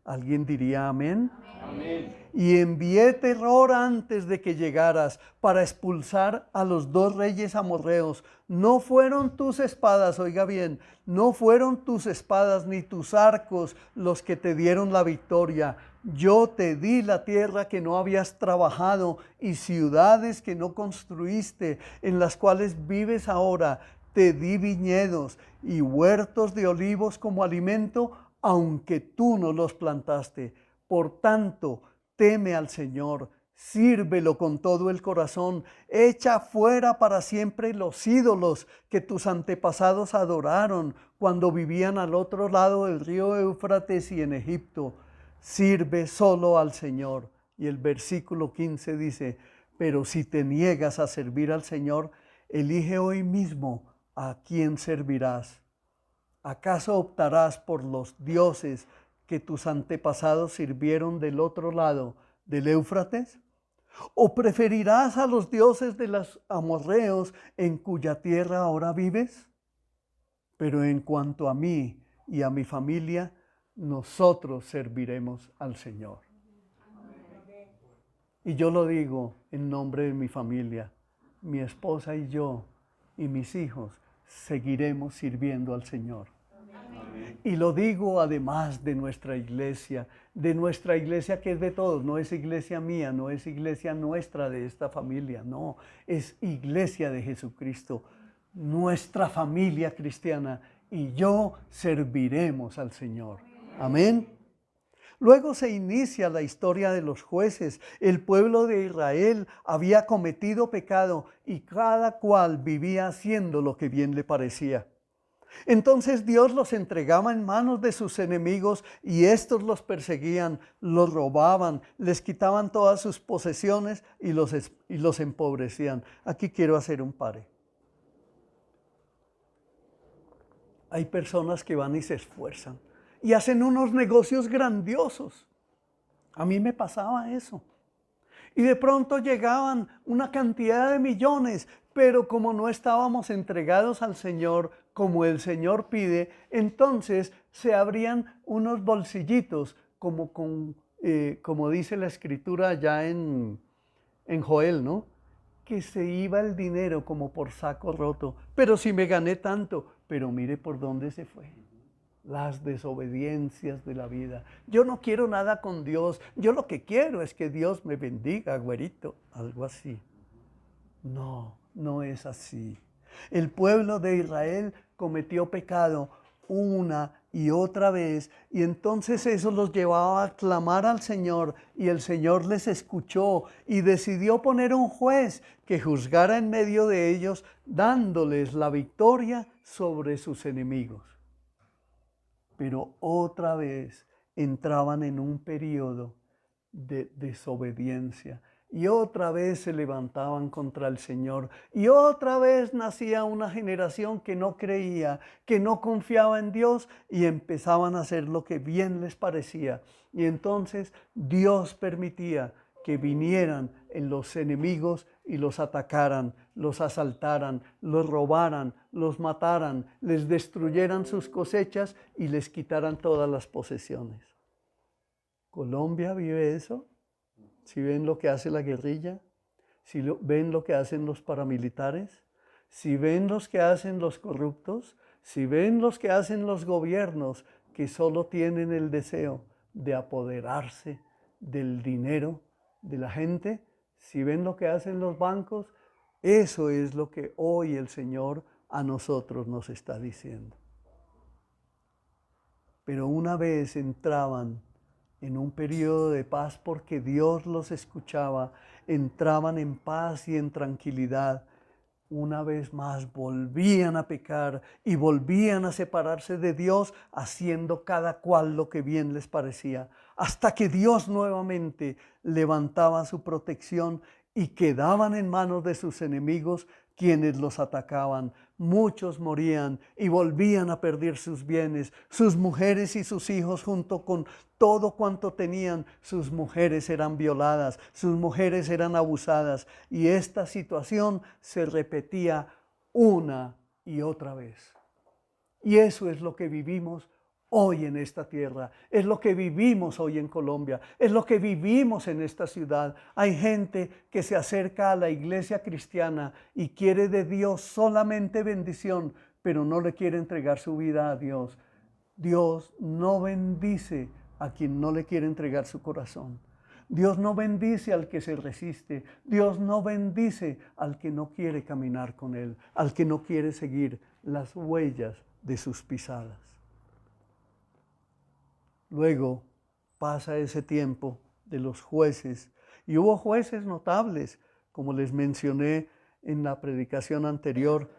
¿Alguien diría amén? Amén. Y envié terror antes de que llegaras para expulsar a los 2 reyes amorreos. No fueron tus espadas, oiga bien, no fueron tus espadas ni tus arcos los que te dieron la victoria. Yo te di la tierra que no habías trabajado y ciudades que no construiste, en las cuales vives ahora. Te di viñedos y huertos de olivos como alimento, aunque tú no los plantaste. Por tanto, teme al Señor, sírvelo con todo el corazón, echa fuera para siempre los ídolos que tus antepasados adoraron cuando vivían al otro lado del río Éufrates y en Egipto. Sirve solo al Señor. Y el versículo 15 dice, pero si te niegas a servir al Señor, elige hoy mismo a quién servirás. ¿Acaso optarás por los dioses que tus antepasados sirvieron del otro lado del Éufrates? ¿O preferirás a los dioses de los amorreos en cuya tierra ahora vives? Pero en cuanto a mí y a mi familia, nosotros serviremos al Señor. Y yo lo digo en nombre de mi familia, mi esposa y yo y mis hijos seguiremos sirviendo al Señor. Y lo digo además de nuestra iglesia que es de todos, no es iglesia mía, no es iglesia nuestra de esta familia, no, es iglesia de Jesucristo, nuestra familia cristiana, y yo serviremos al Señor. Amén. Luego se inicia la historia de los jueces. El pueblo de Israel había cometido pecado y cada cual vivía haciendo lo que bien le parecía. Entonces Dios los entregaba en manos de sus enemigos y estos los perseguían, los robaban, les quitaban todas sus posesiones y los empobrecían. Aquí quiero hacer un pare. Hay personas que van y se esfuerzan y hacen unos negocios grandiosos. A mí me pasaba eso. Y de pronto llegaban una cantidad de millones, pero como no estábamos entregados al Señor como el Señor pide, entonces se abrían unos bolsillitos, como dice la Escritura allá en Joel, ¿no? que se iba el dinero como por saco roto. Pero si me gané tanto, pero mire por dónde se fue. Las desobediencias de la vida. Yo no quiero nada con Dios. Yo lo que quiero es que Dios me bendiga, güerito. Algo así. No, no es así. El pueblo de Israel cometió pecado una y otra vez, y entonces eso los llevaba a clamar al Señor, y el Señor les escuchó y decidió poner un juez que juzgara en medio de ellos, dándoles la victoria sobre sus enemigos. Pero otra vez entraban en un periodo de desobediencia. Y otra vez se levantaban contra el Señor. Y otra vez nacía una generación que no creía, que no confiaba en Dios y empezaban a hacer lo que bien les parecía. Y entonces Dios permitía que vinieran en los enemigos y los atacaran, los asaltaran, los robaran, los mataran, les destruyeran sus cosechas y les quitaran todas las posesiones. ¿Colombia vive eso? Si ven lo que hace la guerrilla, si ven lo que hacen los paramilitares, si ven los que hacen los corruptos, si ven los que hacen los gobiernos que solo tienen el deseo de apoderarse del dinero de la gente, si ven lo que hacen los bancos, eso es lo que hoy el Señor a nosotros nos está diciendo. Pero una vez entraban en un periodo de paz porque Dios los escuchaba, entraban en paz y en tranquilidad. Una vez más volvían a pecar y volvían a separarse de Dios, haciendo cada cual lo que bien les parecía, hasta que Dios nuevamente levantaba su protección y quedaban en manos de sus enemigos quienes los atacaban. Muchos morían y volvían a perder sus bienes, sus mujeres y sus hijos junto con todo cuanto tenían. Sus mujeres eran violadas, sus mujeres eran abusadas y esta situación se repetía una y otra vez. Y eso es lo que vivimos hoy en esta tierra, es lo que vivimos hoy en Colombia, es lo que vivimos en esta ciudad. Hay gente que se acerca a la iglesia cristiana y quiere de Dios solamente bendición, pero no le quiere entregar su vida a Dios. Dios no bendice a quien no le quiere entregar su corazón. Dios no bendice al que se resiste. Dios no bendice al que no quiere caminar con Él, al que no quiere seguir las huellas de sus pisadas. Luego pasa ese tiempo de los jueces y hubo jueces notables, como les mencioné en la predicación anterior.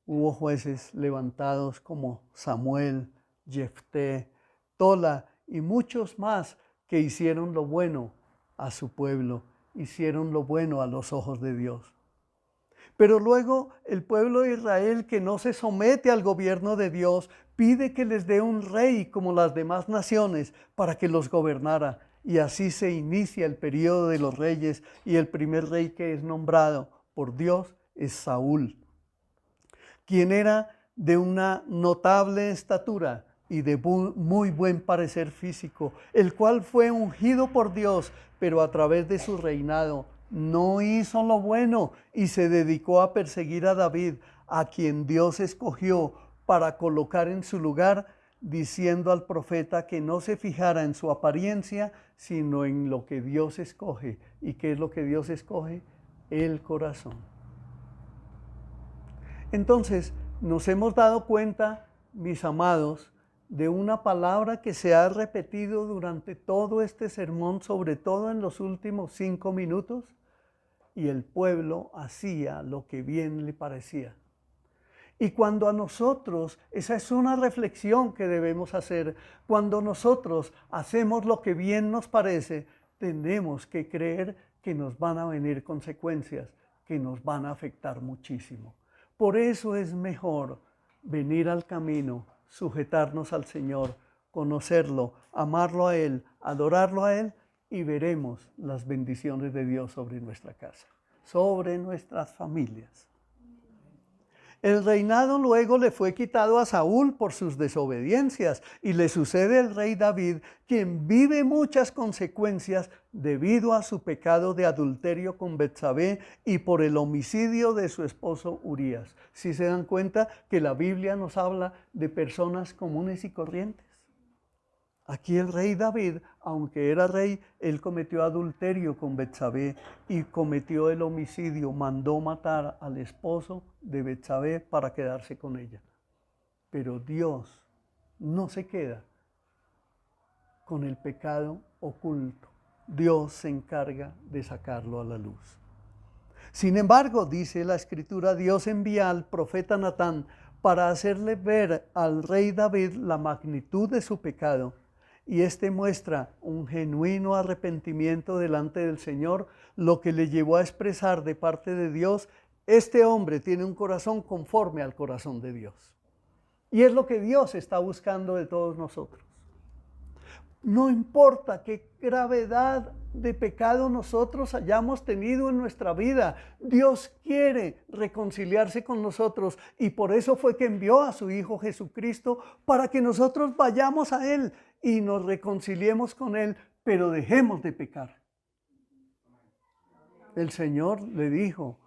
Hubo jueces levantados como Samuel, Jefté, Tola y muchos más que hicieron lo bueno a su pueblo, hicieron lo bueno a los ojos de Dios. Pero luego el pueblo de Israel, que no se somete al gobierno de Dios, pide que les dé un rey como las demás naciones para que los gobernara. Y así se inicia el periodo de los reyes y el primer rey que es nombrado por Dios es Saúl, quien era de una notable estatura y de muy buen parecer físico, el cual fue ungido por Dios, pero a través de su reinado no hizo lo bueno y se dedicó a perseguir a David, a quien Dios escogió para colocar en su lugar, diciendo al profeta que no se fijara en su apariencia, sino en lo que Dios escoge. ¿Y qué es lo que Dios escoge? El corazón. Entonces, nos hemos dado cuenta, mis amados, de una palabra que se ha repetido durante todo este sermón, sobre todo en los últimos 5 minutos, y el pueblo hacía lo que bien le parecía. Y cuando a nosotros, esa es una reflexión que debemos hacer, cuando nosotros hacemos lo que bien nos parece, tenemos que creer que nos van a venir consecuencias, que nos van a afectar muchísimo. Por eso es mejor venir al camino, sujetarnos al Señor, conocerlo, amarlo a Él, adorarlo a Él, y veremos las bendiciones de Dios sobre nuestra casa, sobre nuestras familias. El reinado luego le fue quitado a Saúl por sus desobediencias y le sucede el rey David, quien vive muchas consecuencias debido a su pecado de adulterio con Betsabé y por el homicidio de su esposo Urías. Si se dan cuenta que la Biblia nos habla de personas comunes y corrientes. Aquí el rey David, aunque era rey, él cometió adulterio con Betsabé y cometió el homicidio, mandó matar al esposo de Betsabé para quedarse con ella. Pero Dios no se queda con el pecado oculto. Dios se encarga de sacarlo a la luz. Sin embargo, dice la Escritura, Dios envía al profeta Natán para hacerle ver al rey David la magnitud de su pecado. Y este muestra un genuino arrepentimiento delante del Señor, lo que le llevó a expresar de parte de Dios: este hombre tiene un corazón conforme al corazón de Dios. Y es lo que Dios está buscando de todos nosotros. No importa qué gravedad de pecado nosotros hayamos tenido en nuestra vida, Dios quiere reconciliarse con nosotros y por eso fue que envió a su Hijo Jesucristo para que nosotros vayamos a Él y nos reconciliemos con Él, pero dejemos de pecar. El Señor le dijo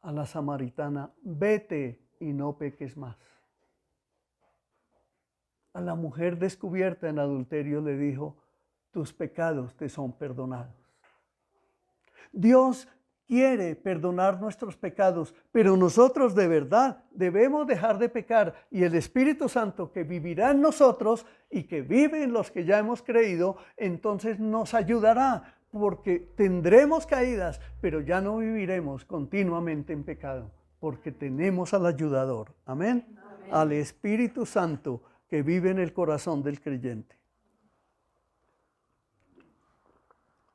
a la samaritana: vete y no peques más. A la mujer descubierta en adulterio le dijo: tus pecados te son perdonados. Dios quiere perdonar nuestros pecados, pero nosotros de verdad debemos dejar de pecar, y el Espíritu Santo que vivirá en nosotros y que vive en los que ya hemos creído, entonces nos ayudará, porque tendremos caídas, pero ya no viviremos continuamente en pecado, porque tenemos al ayudador. Amén. Amén. Al Espíritu Santo que vive en el corazón del creyente.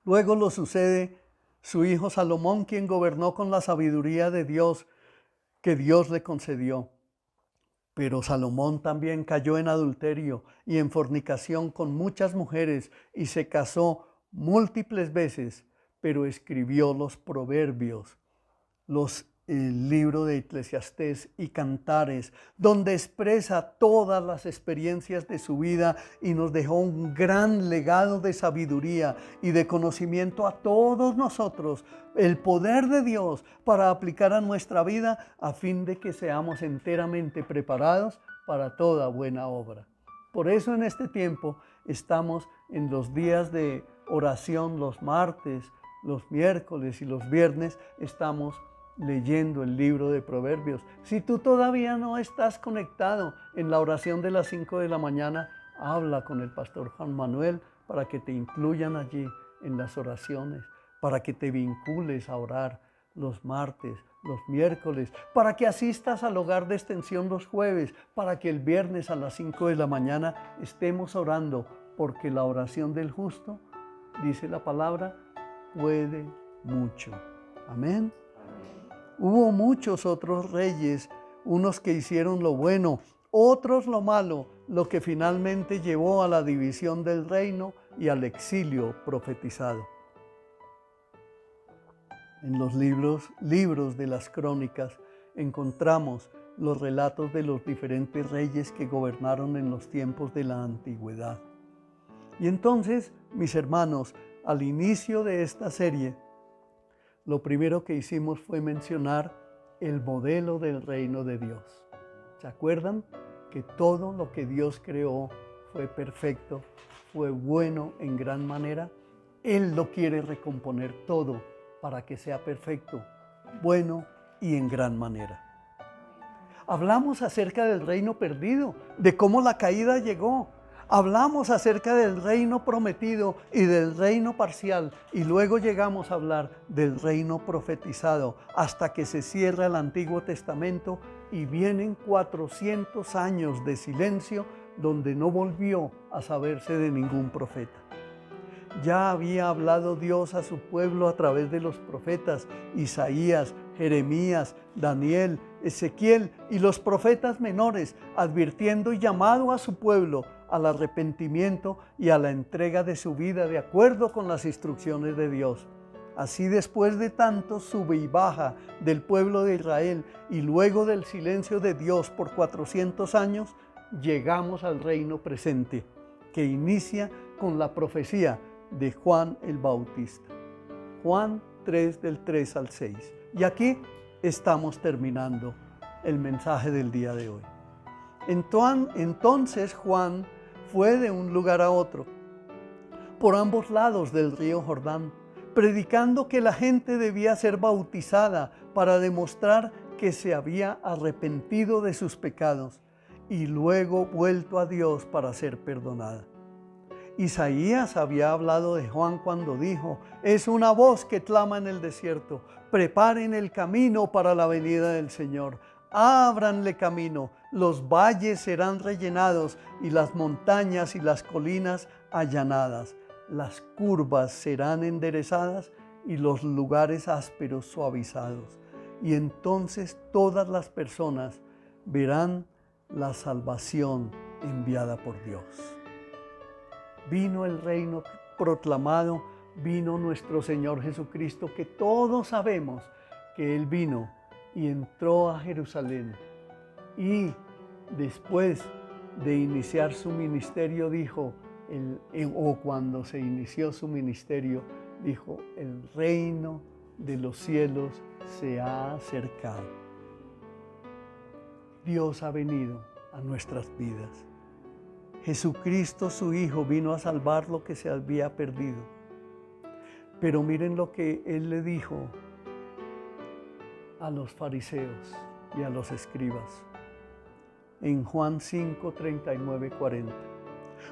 Luego lo sucede su hijo Salomón, quien gobernó con la sabiduría de Dios que Dios le concedió. Pero Salomón también cayó en adulterio y en fornicación con muchas mujeres y se casó múltiples veces, pero escribió los proverbios, el libro de Eclesiastés y Cantares, donde expresa todas las experiencias de su vida y nos dejó un gran legado de sabiduría y de conocimiento a todos nosotros, el poder de Dios para aplicar a nuestra vida a fin de que seamos enteramente preparados para toda buena obra. Por eso en este tiempo estamos en los días de oración, los martes, los miércoles y los viernes estamos leyendo el libro de Proverbios. Si tú todavía no estás conectado en la oración de las 5 de la mañana, habla con el pastor Juan Manuel para que te incluyan allí en las oraciones, para que te vincules a orar los martes, los miércoles, para que asistas al hogar de extensión los jueves, para que el viernes a las 5 de la mañana estemos orando, porque la oración del justo, dice la palabra, puede mucho. Amén. Hubo muchos otros reyes, unos que hicieron lo bueno, otros lo malo, lo que finalmente llevó a la división del reino y al exilio profetizado. En los libros de las crónicas encontramos los relatos de los diferentes reyes que gobernaron en los tiempos de la antigüedad. Y entonces, mis hermanos, al inicio de esta serie, lo primero que hicimos fue mencionar el modelo del reino de Dios. ¿Se acuerdan? Que todo lo que Dios creó fue perfecto, fue bueno en gran manera. Él lo quiere recomponer todo para que sea perfecto, bueno y en gran manera. Hablamos acerca del reino perdido, de cómo la caída llegó. Hablamos acerca del reino prometido y del reino parcial, y luego llegamos a hablar del reino profetizado hasta que se cierra el Antiguo Testamento y vienen 400 años de silencio donde no volvió a saberse de ningún profeta. Ya había hablado Dios a su pueblo a través de los profetas Isaías, Jeremías, Daniel, Ezequiel y los profetas menores, advirtiendo y llamando a su pueblo al arrepentimiento y a la entrega de su vida de acuerdo con las instrucciones de Dios. Así después de tanto sube y baja del pueblo de Israel y luego del silencio de Dios por 400 años, llegamos al reino presente, que inicia con la profecía de Juan el Bautista. Juan 3 del 3 al 6. Y aquí estamos terminando el mensaje del día de hoy. Entonces Juan fue de un lugar a otro, por ambos lados del río Jordán, predicando que la gente debía ser bautizada para demostrar que se había arrepentido de sus pecados y luego vuelto a Dios para ser perdonada. Isaías había hablado de Juan cuando dijo: es una voz que clama en el desierto, preparen el camino para la venida del Señor, ábranle camino, los valles serán rellenados y las montañas y las colinas allanadas. Las curvas serán enderezadas y los lugares ásperos suavizados. Y entonces todas las personas verán la salvación enviada por Dios. Vino el reino proclamado, vino nuestro Señor Jesucristo, que todos sabemos que Él vino y entró a Jerusalén. Y después de iniciar su ministerio dijo, cuando se inició su ministerio, dijo: el reino de los cielos se ha acercado. Dios ha venido a nuestras vidas. Jesucristo, su Hijo, vino a salvar lo que se había perdido. Pero miren lo que Él le dijo a los fariseos y a los escribas en Juan 5, 39, 40.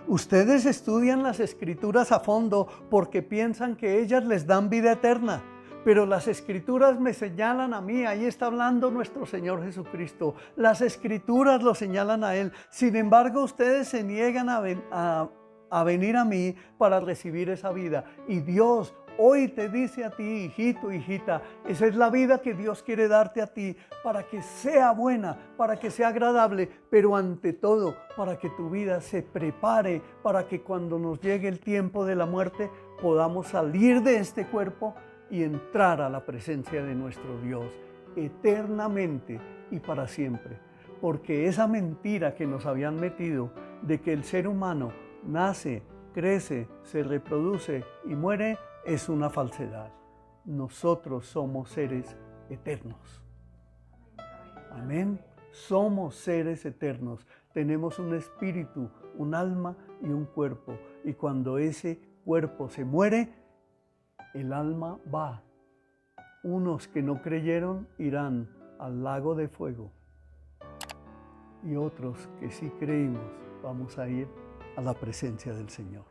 Ustedes estudian las Escrituras a fondo porque piensan que ellas les dan vida eterna, pero las Escrituras me señalan a mí. Ahí está hablando nuestro Señor Jesucristo. Las Escrituras lo señalan a Él. Sin embargo, ustedes se niegan a venir a mí para recibir esa vida. Y Dios hoy te dice a ti, hijito, hijita, esa es la vida que Dios quiere darte a ti, para que sea buena, para que sea agradable, pero ante todo, para que tu vida se prepare, para que cuando nos llegue el tiempo de la muerte, podamos salir de este cuerpo y entrar a la presencia de nuestro Dios eternamente y para siempre. Porque esa mentira que nos habían metido de que el ser humano nace, crece, se reproduce y muere, es una falsedad. Nosotros somos seres eternos. Amén. Somos seres eternos. Tenemos un espíritu, un alma y un cuerpo. Y cuando ese cuerpo se muere, el alma va. Unos que no creyeron irán al lago de fuego. Y otros que sí creímos vamos a ir a la presencia del Señor.